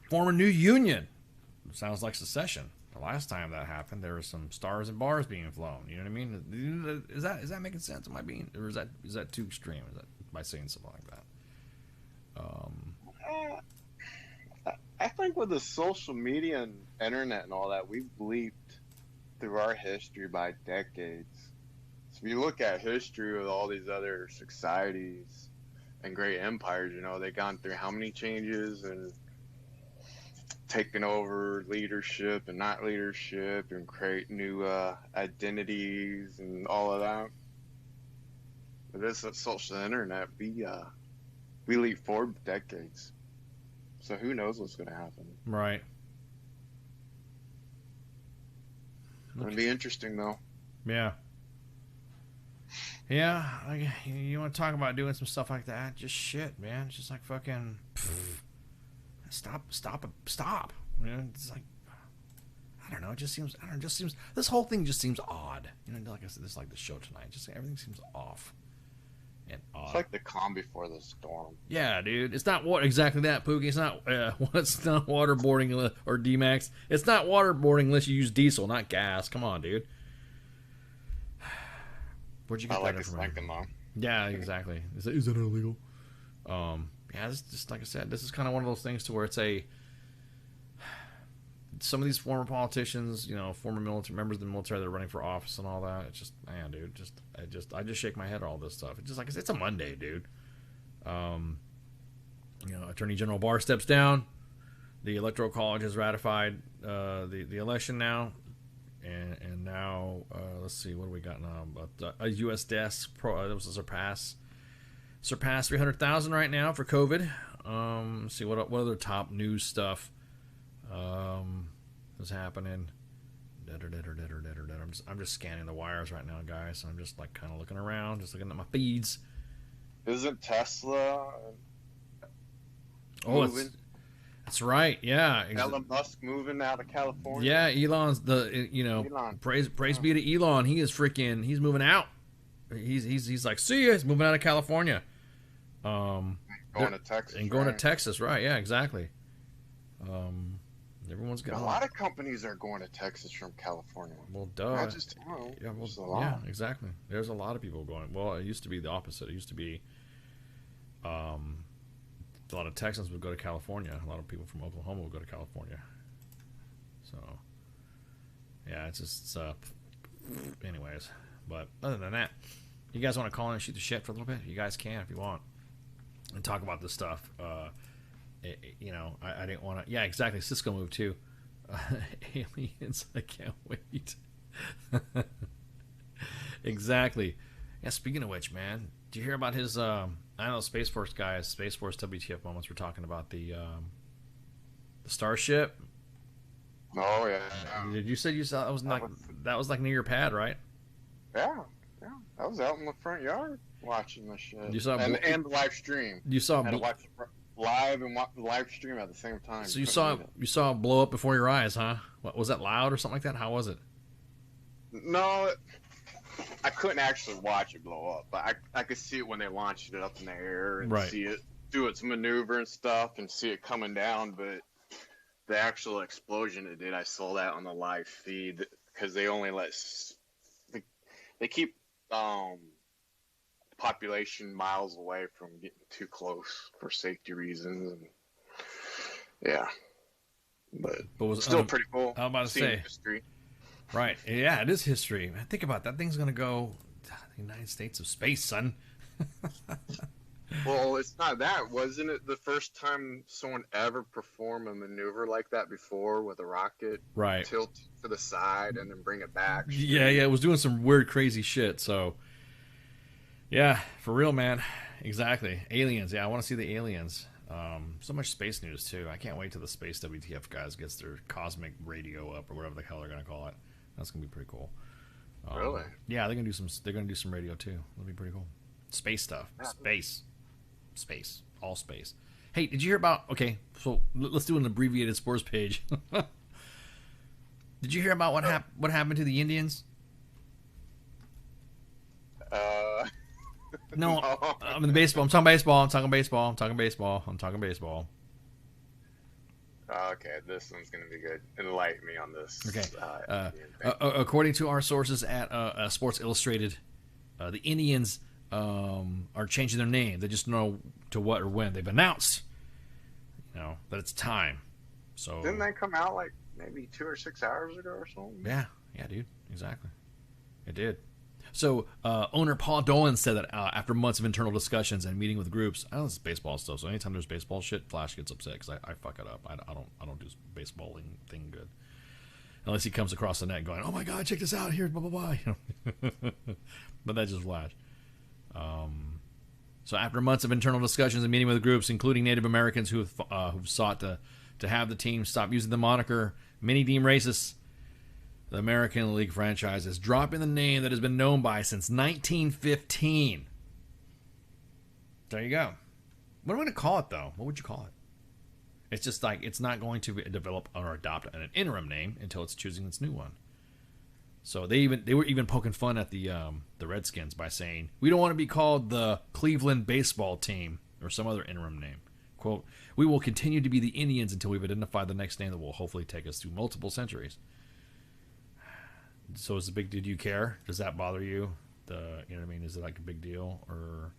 form a new union. Sounds like secession. The last time that happened, there were some stars and bars being flown. You know what I mean? Is that making sense? Am I being, or is that too extreme? Is that by saying something like that? I think with the social media and internet and all that, we've leaped through our history by decades. So if you look at history with all these other societies and great empires, they've gone through how many changes and taken over leadership and not leadership and create new identities and all of that. With this social internet, we leap forward decades. So who knows what's going to happen? Right. It'll be interesting, though. Yeah. Yeah. You want to talk about doing some stuff like that? Just shit, man. It's just like fucking. Stop. It's like, I don't know. It just seems. This whole thing just seems odd. Like I said, this is like the show tonight. Just everything seems off. And odd. It's like the calm before the storm. Yeah, dude. It's not exactly that, Pookie. It's not. It's not waterboarding or D-Max. It's not waterboarding unless you use diesel, not gas. Come on, dude. Where'd you get that information? Yeah, exactly. Is that illegal? Yeah, this just like I said, this is kind of one of those things to where it's some of these former politicians, former military members of the military that are running for office and all that. It's just, man, dude, I just shake my head at all this stuff. It's just like it's a Monday, dude. Attorney General Barr steps down. The Electoral College has ratified the election now, and now let's see, what do we got now? But a U.S. deaths that was a surpassed 300,000 right now for COVID. Let's see what other top news stuff is happening. I'm just scanning the wires right now, guys. I'm just like kind of looking around, just looking at my feeds. Isn't Tesla Oh, moving? That's right. Yeah. Elon Musk moving out of California. Yeah, Elon's Elon. Praise be to Elon. He's moving out. He's like, see ya. He's moving out of California. Going to Texas. And going to Texas, right? Yeah, exactly. Everyone's got a lot of companies are going to Texas from California. Well, duh. Not just yeah, exactly. There's a lot of people going. Well, it used to be the opposite. It used to be a lot of Texans would go to California. A lot of people from Oklahoma would go to California. So, yeah, it's just anyways. But other than that, you guys want to call in and shoot the shit for a little bit? You guys can if you want, and talk about this stuff. I didn't want to. Yeah, exactly. Cisco moved too. Aliens, I can't wait. Exactly. Yeah. Speaking of which, man, do you hear about his? I know Space Force guys, Space Force WTF moments. We're talking about the Starship. Oh yeah. Did you say you saw that was like near your pad, right? Yeah. I was out in the front yard watching the shit. You saw and the live stream. You saw had to watch live and watch the live stream at the same time. So you saw it blow up before your eyes, huh? What was that, loud or something like that? How was it? No, I couldn't actually watch it blow up, but I could see it when they launched it up in the air and see it do its maneuver and stuff and see it coming down. But the actual explosion it did, I saw that on the live feed because they only they keep population miles away from getting too close for safety reasons. And yeah, but was still pretty cool. I'm about to say history. Right? Yeah, it is history. Man, think about it. That thing's gonna go to the United States of space, son. Well, it's not that. Wasn't it the first time someone ever performed a maneuver like that before with a rocket? Right. Tilt to the side and then bring it back. Yeah, it was doing some weird, crazy shit. So, yeah, for real, man. Exactly. Aliens. Yeah, I want to see the aliens. So much space news too. I can't wait till the space WTF guys gets their cosmic radio up or whatever the hell they're gonna call it. That's gonna be pretty cool. Really? Yeah, they're gonna do some. They're gonna do some radio too. That'll be pretty cool. Space stuff. Space. All space. Hey, did you hear about? Okay, so let's do an abbreviated sports page. Did you hear about what happened to the Indians? No, I'm in the baseball. I'm talking baseball. Okay, this one's gonna be good. Enlighten me on this. Okay. According to our sources at Sports Illustrated, the Indians are changing their name. They just don't know to what or when. They've announced, that it's time. So didn't that come out like maybe 2 or 6 hours ago or something? Yeah, dude, exactly. It did. So owner Paul Dolan said that after months of internal discussions and meeting with groups, I know this is baseball stuff. So anytime there's baseball shit, Flash gets upset because I fuck it up. I don't do baseball thing good unless he comes across the net going, "Oh my god, check this out here, blah blah blah." But that's just Flash. So after months of internal discussions and meeting with groups, including Native Americans who've sought to have the team stop using the moniker, many deem racist. The American League franchise is dropping the name that has been known by since 1915. There you go. What am I going to call it, though? What would you call it? It's just like it's not going to develop or adopt an interim name until it's choosing its new one. So they were even poking fun at the Redskins by saying, "We don't want to be called the Cleveland baseball team or some other interim name." Quote, "We will continue to be the Indians until we've identified the next name that will hopefully take us through multiple centuries." So is it big? Did you care? Does that bother you? You know what I mean? Is it like a big deal or?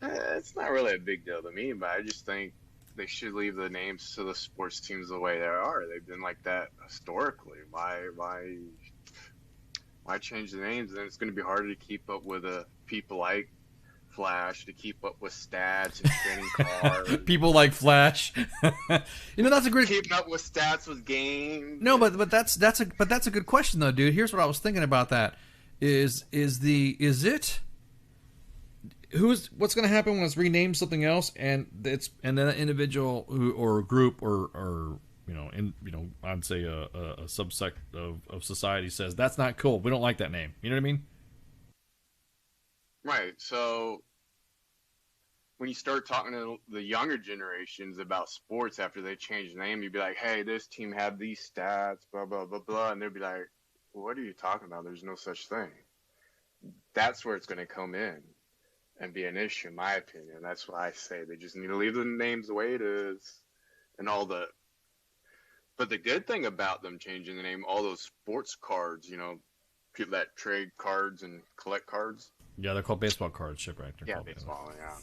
It's not really a big deal to me, but I just think they should leave the names to the sports teams the way they are. They've been like that historically. Why change the names? Then it's going to be harder to keep up with people like Flash, to keep up with stats and training cars. People like Flash. That's a great. Keeping up with stats with games. No, but that's a good question though, dude. Here's what I was thinking about that. What's going to happen when it's renamed something else and then an individual or group or I'd say a subsect of society says that's not cool. We don't like that name. You know what I mean? Right. So when you start talking to the younger generations about sports after they change the name, you'd be like, "Hey, this team had these stats, blah blah blah blah," and they'd be like, "What are you talking about? There's no such thing." That's where it's going to come in and be an issue, in my opinion. That's why I say they just need to leave the names the way it is, and all the. But the good thing about them changing the name, all those sports cards, people that trade cards and collect cards. Yeah, they're called baseball cards, shipwreck. Yeah, baseball. Yeah.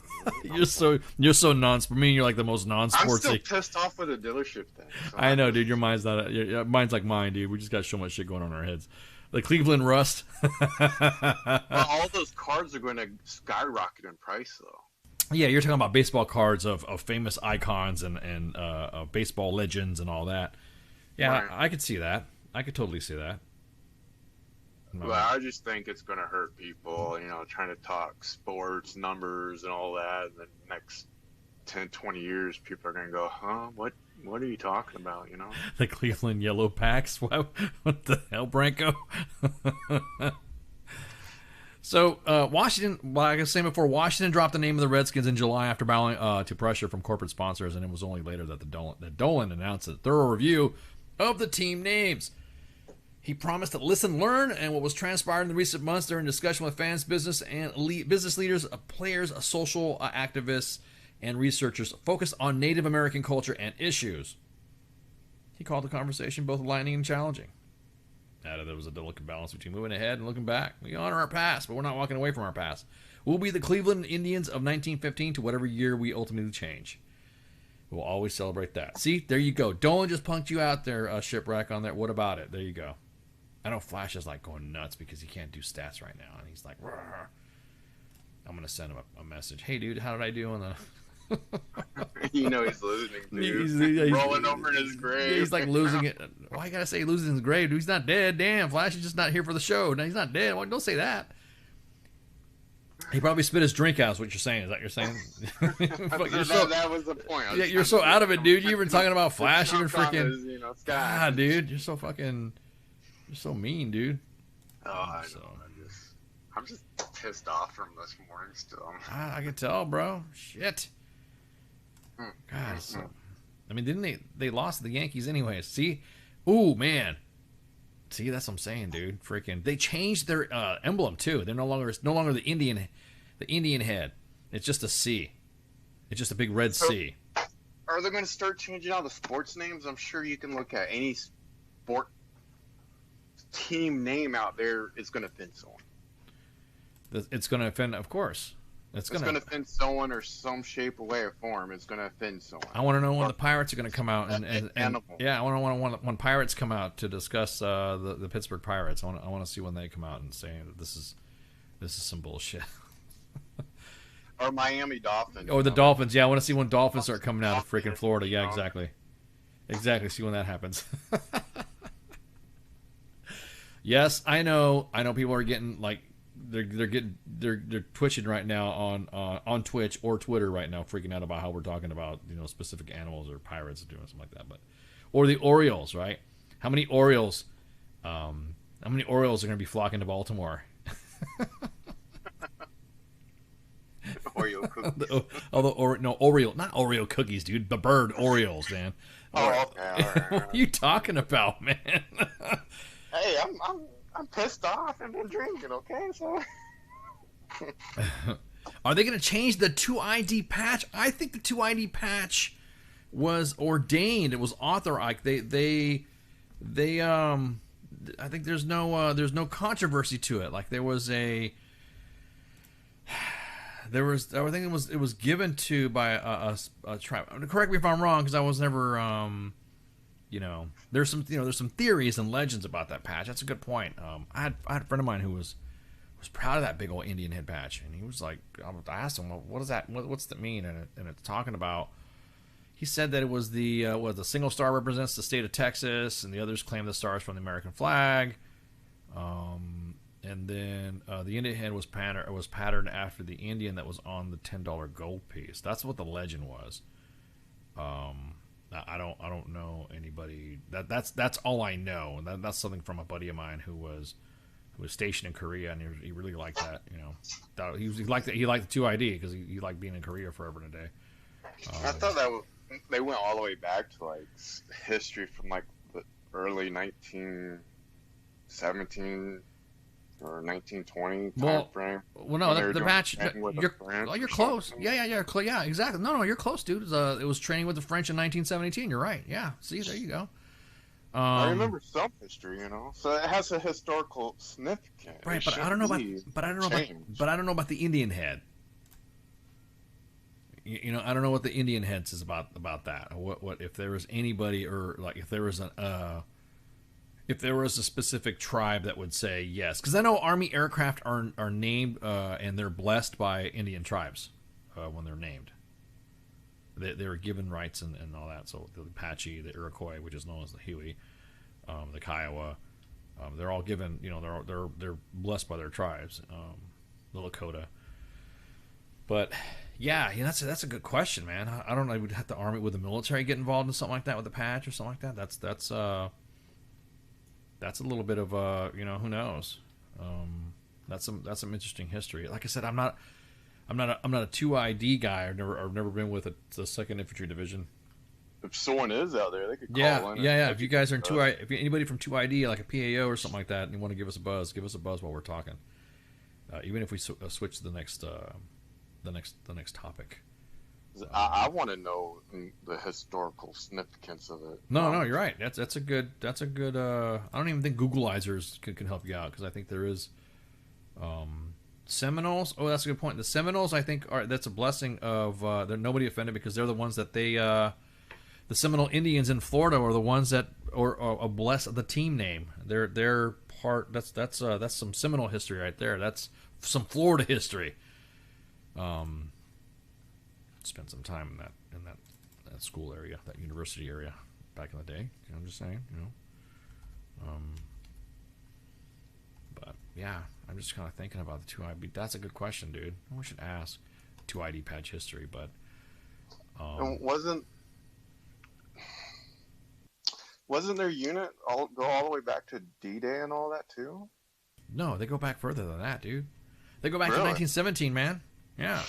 you're so non-sport. I mean, you're like the most non-sportsy. I'm still pissed off with the dealership thing. So I know, dude. Your mind's not. Mine's like mine, dude. We just got so much shit going on in our heads. The Cleveland Rust. Well, all those cards are going to skyrocket in price, though. Yeah, you're talking about baseball cards of famous icons and baseball legends and all that. Yeah, right. I could see that. I could totally see that. Well, I just think it's going to hurt people, trying to talk sports, numbers, and all that. In the next 10, 20 years, people are going to go, "Huh? What are you talking about?" The Cleveland Yellow Packs? What the hell, Branko? So, Washington, like I was saying before, Washington dropped the name of the Redskins in July after bowing to pressure from corporate sponsors, and it was only later that Dolan announced a thorough review of the team names. He promised to listen, learn, and what was transpired in the recent months during discussion with fans, business leaders, players, social activists, and researchers focused on Native American culture and issues. He called the conversation both enlightening and challenging. Added there was a delicate balance between moving ahead and looking back. We honor our past, but we're not walking away from our past. We'll be the Cleveland Indians of 1915 to whatever year we ultimately change. We'll always celebrate that. See, there you go. Dolan just punked you out there, Shipwreck, on that. What about it? There you go. I know Flash is like going nuts because he can't do stats right now, and he's like, "Rrr." I'm gonna send him a message. Hey, dude, how did I do on the? He's losing, dude. He's rolling over in his grave. He's like losing it. Why you gotta say losing his grave? Dude, he's not dead. Damn, Flash is just not here for the show. No, he's not dead. Well, don't say that. He probably spit his drink out. Is what you're saying? Is that what you're saying? That was the point. Yeah, you're so out of it, dude. You were talking about Flash. You've been freaking. His, God, dude, you're so fucking. You're so mean, dude. Oh, I know. I'm just pissed off from this morning still. I can tell, bro. Shit. God. So, I mean, didn't they lost to the Yankees anyways? See? Ooh, man. See, that's what I'm saying, dude. Freaking. They changed their emblem too. They're no longer the Indian head. It's just a C. It's just a big red C. Are they going to start changing all the sports names? I'm sure you can look at any sport team name out there. It's going to offend someone. It's going to offend, of course. It's going to offend someone or some shape, way, or form. It's going to offend someone. I want to know when the Pirates are going to come out and yeah, I want to know when Pirates come out to discuss the Pittsburgh Pirates. I want to see when they come out and say that this is some bullshit. Or Miami Dolphins. Or the Dolphins. Yeah, I want to see when Dolphins start coming out of freaking Florida. Yeah, exactly. Exactly. See when that happens. Yes, I know. People are getting like they're twitching right now on Twitch or Twitter right now, freaking out about how we're talking about specific animals or pirates doing something like that. But or the Orioles, right? How many Orioles are going to be flocking to Baltimore? Oreo cookies. Oreo, not Oreo cookies, dude. The bird Orioles, man. Oh, okay. All right. What are you talking about, man? Hey, I'm pissed off and been drinking. Okay, so. Are they going to change the 2ID patch? I think the 2ID patch was ordained. It was authorized. They I think there's no controversy to it. Like there was I think it was given to by a tribe. Correct me if I'm wrong, because I was never there's some theories and legends about that patch. That's a good point. I had a friend of mine who was proud of that big old Indian head patch, and he was like, I asked him, well, what does that what's that mean? And it's talking about. He said that it was the single star represents the state of Texas, and the others claim the stars from the American flag. And then the Indian head was patterned after the Indian that was on the $10 gold piece. That's what the legend was. I don't know anybody. That's all I know. And that's something from a buddy of mine who was stationed in Korea, and he really liked that. He liked the 2ID because he liked being in Korea forever and a day. I thought that they went all the way back to like history from like the early 1917 or 1920 time frame. Well, no, the match. You're close. Yeah, exactly. No, you're close, dude. It was training with the French in 1917. You're right. Yeah. See, there you go. I remember some history, so it has a historical significance. Right, but I don't know about the Indian head. I don't know what the Indian head says about that. What if there was anybody, or like if there was a specific tribe that would say yes, because I know Army aircraft are named and they're blessed by Indian tribes when they're named. They were given rights and all that. So the Apache, the Iroquois, which is known as the Huey, the Kiowa, they're all given. They're blessed by their tribes. The Lakota, but. Yeah, that's a good question, man. I don't know. Would have the Army, would the military get involved in something like that with the patch or something like that? That's a little bit of who knows. That's some interesting history. Like I said, I'm not a 2ID guy. I've never been with the 2nd Infantry Division. If someone is out there, they could call in. Yeah. If you guys are in 2ID, if anybody from 2ID, like a PAO or something like that, and you want to give us a buzz while we're talking. Even if we switch to the next topic. I want to know the historical significance of it. No, you're right. That's a good. I don't even think Googleizers can help you out, because I think there is Seminoles. Oh, that's a good point. The Seminoles, I think, that's a blessing of. They're nobody offended, because they're the ones that the Seminole Indians in Florida are the ones that or bless the team name. They're part. That's some Seminole history right there. That's some Florida history. Spent some time in that school area, that university area, back in the day. I'm just saying, But Yeah, I'm just kind of thinking about the 2ID. That's a good question, dude. We should ask 2ID patch history, but And wasn't their unit go all the way back to D-Day and all that too? no, they go back further than that, dude. They go back Really? to 1917, man. Yeah.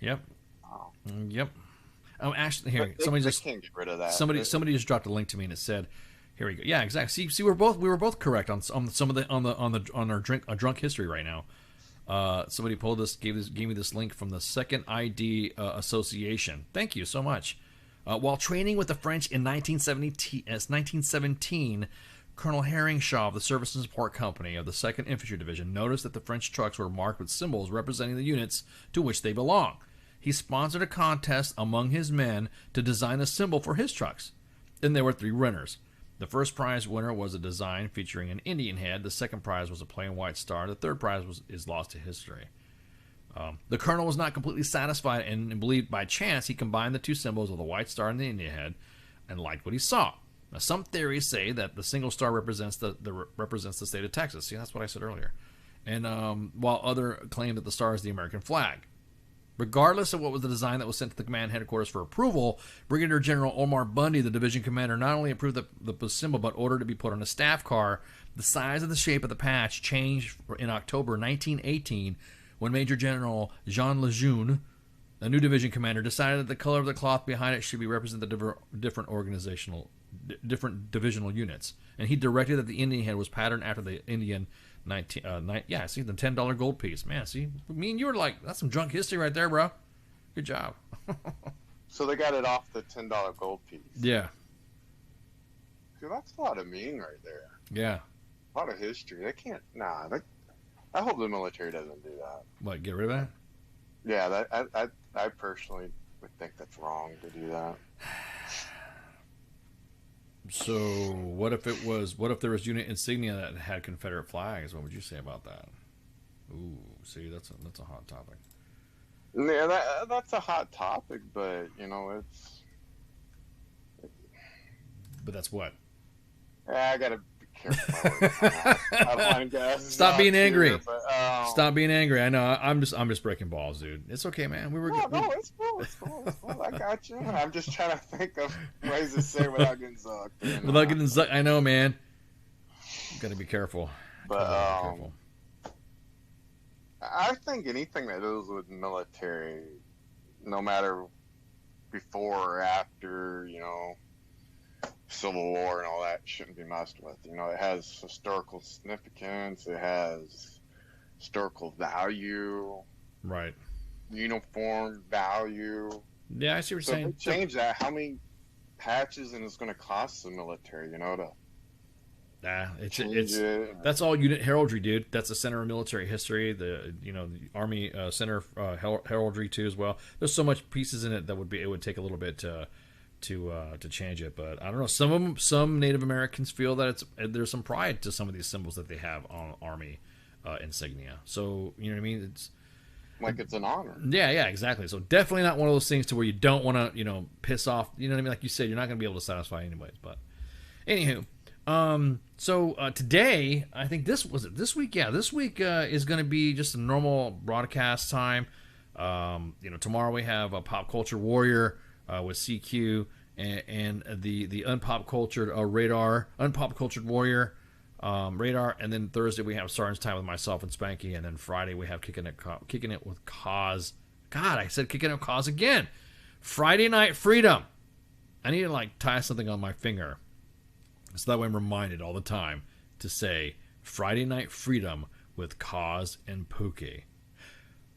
Yep. Wow. Yep. Oh, actually, here They somebody just can't get rid of that. somebody just dropped a link to me and it said, "Here we go." Yeah, exactly. See, we were both correct on some of the on our drunk history right now. Somebody pulled this, gave me this link from the Second ID Association. Thank you so much. While training with the French in 1917, Colonel Herringshaw of the Service and Support Company of the 2nd Infantry Division noticed that the French trucks were marked with symbols representing the units to which they belong. He sponsored a contest among his men to design a symbol for his trucks. And there were 3 winners. The first prize winner was a design featuring an Indian head. The second prize was a plain white star. The third prize is lost to history. The colonel was not completely satisfied and believed by chance he combined the 2 symbols of the white star and the Indian head and liked what he saw. Now, some theories say that the single star represents the state of Texas. See, that's what I said earlier. And while other claim that the star is the American flag. Regardless of what was the design that was sent to the command headquarters for approval, Brigadier General Omar Bundy, the division commander, not only approved the symbol but ordered it to be put on a staff car. The size and the shape of the patch changed in October 1918 when Major General Jean Lejeune, the new division commander, decided that the color of the cloth behind it should be represent the different divisional units, and he directed that the Indian head was patterned after the Indian the $10 gold piece. Man, see, me and you were like, that's some drunk history right there, bro. Good job. So they got it off the $10 gold piece. Yeah. Dude, that's a lot of meaning right there. Yeah. A lot of history. They can't. Nah. I hope the military doesn't do that. What? Get rid of that? Yeah. I personally would think that's wrong to do that. So what if there was unit insignia that had Confederate flags? What would you say about that? Ooh, see, that's a hot topic. Yeah, that's a hot topic, but it's. But that's what. I gotta be careful. Stop being angry. Stop being angry. I know. I'm just breaking balls, dude. It's okay, man. No, it's cool. It's cool. I got you. I'm just trying to think of ways to say without getting zucked. Without getting zucked, I know, man. You gotta be careful. But I think anything that deals with military, no matter before or after, Civil War and all that, shouldn't be messed with. It has historical significance. It has historical value. Right. Uniform value. Yeah, I see what you're saying. If they change that, how many patches and it's going to cost the military, to that's all unit heraldry, dude. That's the Center of Military History, the Army Center heraldry too as well. There's so much pieces in it that it would take a little bit to change it, but I don't know. Some Native Americans feel that there's some pride to some of these symbols that they have on Army insignia. So you know what I mean? It's like it's an honor. Yeah, exactly. So definitely not one of those things to where you don't want to piss off. You know what I mean? Like you said, you're not going to be able to satisfy anyways. But anywho, so today I think this week. Yeah, this week is going to be just a normal broadcast time. Tomorrow we have a Pop Culture Warrior with CQ and the unpop cultured unpop cultured warrior radar, and then Thursday we have Sergeant's Time with myself and Spanky, and then Friday we have kicking it with Cause. God, I said kicking it with Cause again. Friday Night Freedom. I need to tie something on my finger so that way I'm reminded all the time to say Friday Night Freedom with Cause and Pookie.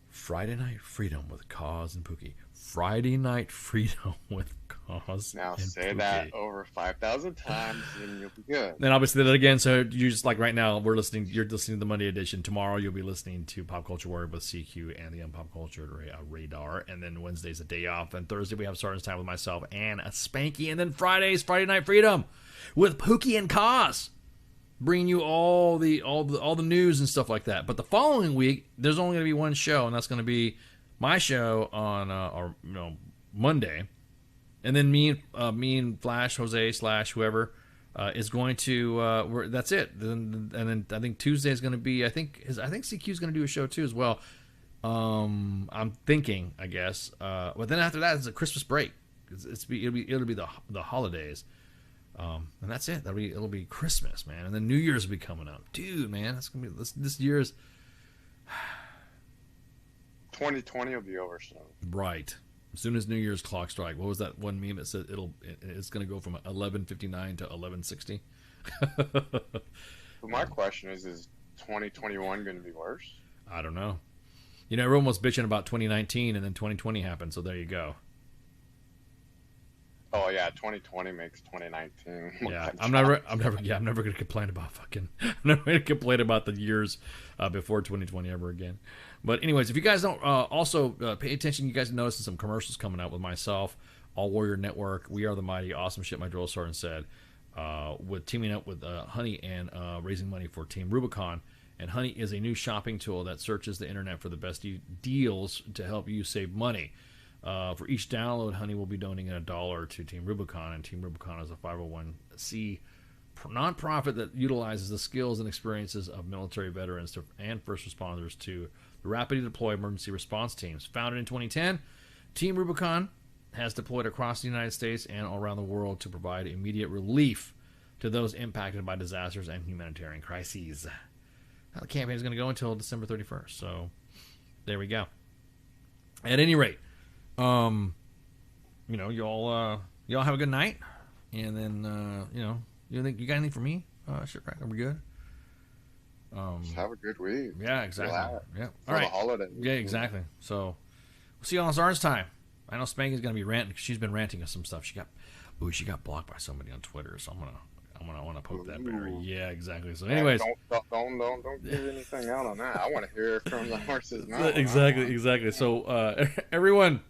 Friday Night Freedom with Cause and Pookie. Friday Night Freedom with Cause. Now and say Pookie. that over 5,000 times, and you'll be good. Then obviously that again. So you just right now you're listening to the Monday edition. Tomorrow you'll be listening to Pop Culture Warrior with CQ and the Unpop Culture Radar. And then Wednesday's a day off. And Thursday we have Sergeant's Time with myself and a Spanky. And then Friday's Friday Night Freedom with Pookie and Cause, bringing you all the news and stuff like that. But the following week there's only going to be one show, and that's going to be my show on Monday, and then me and Flash, Jose / whoever, is going to. That's it. And then I think Tuesday is going to be. I think CQ is going to do a show too as well. I'm thinking, I guess. But then after that, it's a Christmas break. It'll be the holidays. And that's it. It'll be Christmas, man. And then New Year's will be coming up, dude. Man, that's gonna be this year's. 2020 will be over soon. Right. As soon as New Year's clock strike. What was that one meme that said it's going to go from 11:59 to 11:60? But my question is 2021 going to be worse? I don't know. You know, everyone was bitching about 2019, and then 2020 happened. So there you go. Oh yeah, 2020 makes 2019. Yeah, I'm never going to complain about I'm never going to complain about the years before 2020 ever again. But anyways, if you guys don't also pay attention, you guys noticing some commercials coming out with myself, All Warrior Network, We Are the Mighty, Awesome Shit, My Drill Sergeant Said, with teaming up with Honey and raising money for Team Rubicon. And Honey is a new shopping tool that searches the internet for the best deals to help you save money. For each download, Honey will be donating $1 to Team Rubicon, and Team Rubicon is a 501c nonprofit that utilizes the skills and experiences of military veterans and first responders to rapidly deploy emergency response teams. Founded in 2010, Team Rubicon has deployed across the United States and all around the world to provide immediate relief to those impacted by disasters and humanitarian crises. Now, the campaign is going to go until December 31st, so there we go. At any rate, y'all have a good night, and then you think you got anything for me? Shit, right? Are we good? Just have a good week. Yeah, exactly. Yeah. All right. The holiday. Yeah, exactly. So we'll see you on Zarn's time. I know Spanky's gonna be ranting. She's been ranting us some stuff. She got blocked by somebody on Twitter. So I'm gonna poke that bear. Yeah, exactly. So, anyways, don't give anything out on that. I want to hear from the horses now. Exactly. So, everyone,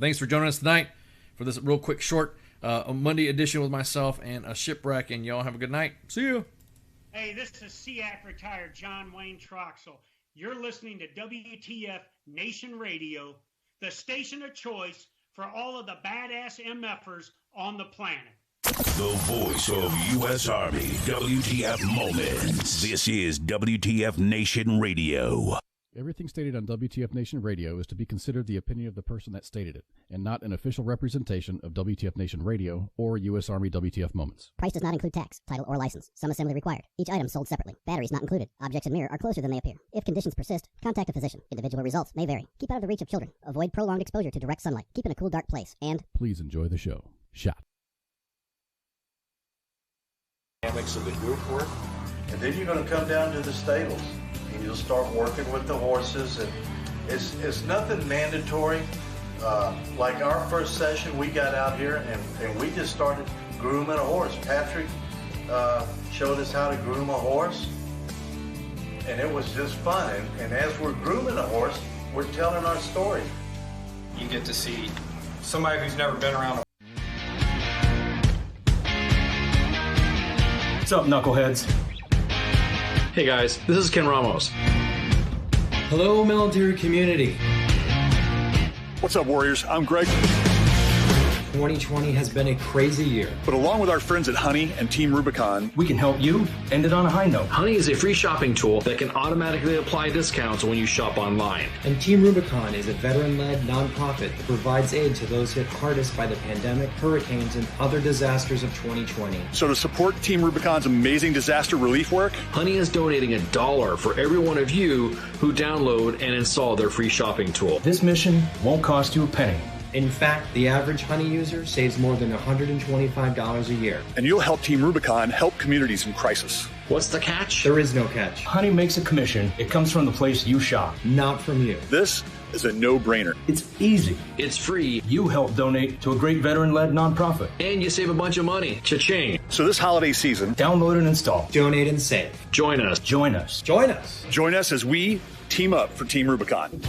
thanks for joining us tonight for this real quick, short Monday edition with myself and a shipwreck. And y'all have a good night. See you. Hey, this is SEAC retired John Wayne Troxel. You're listening to WTF Nation Radio, the station of choice for all of the badass MFers on the planet. The voice of U.S. Army, WTF Moments. This is WTF Nation Radio. Everything stated on WTF Nation Radio is to be considered the opinion of the person that stated it, and not an official representation of WTF Nation Radio or U.S. Army WTF Moments. Price does not include tax, title, or license. Some assembly required. Each item sold separately. Batteries not included. Objects in mirror are closer than they appear. If conditions persist, contact a physician. Individual results may vary. Keep out of the reach of children. Avoid prolonged exposure to direct sunlight. Keep in a cool, dark place. And please enjoy the show. Shot. Dynamics of the group work, and then you're going to come down to the stables. And you'll start working with the horses, and it's nothing mandatory. Like our first session, we got out here and we just started grooming a horse. Patrick showed us how to groom a horse, and it was just fun. And as we're grooming a horse, we're telling our story. You get to see somebody who's never been around a... What's up, knuckleheads? Hey guys, this is Ken Ramos. Hello, military community. What's up, Warriors? I'm Greg. 2020 has been a crazy year. But along with our friends at Honey and Team Rubicon, we can help you end it on a high note. Honey is a free shopping tool that can automatically apply discounts when you shop online. And Team Rubicon is a veteran-led nonprofit that provides aid to those hit hardest by the pandemic, hurricanes, and other disasters of 2020. So to support Team Rubicon's amazing disaster relief work, Honey is donating $1 for every one of you who download and install their free shopping tool. This mission won't cost you a penny. In fact, the average Honey user saves more than $125 a year. And you'll help Team Rubicon help communities in crisis. What's the catch? There is no catch. Honey makes a commission. It comes from the place you shop, not from you. This is a no-brainer. It's easy. It's free. You help donate to a great veteran-led nonprofit. And you save a bunch of money. Cha-ching. So this holiday season, download and install. Donate and save. Join us. Join us. Join us. Join us as we team up for Team Rubicon.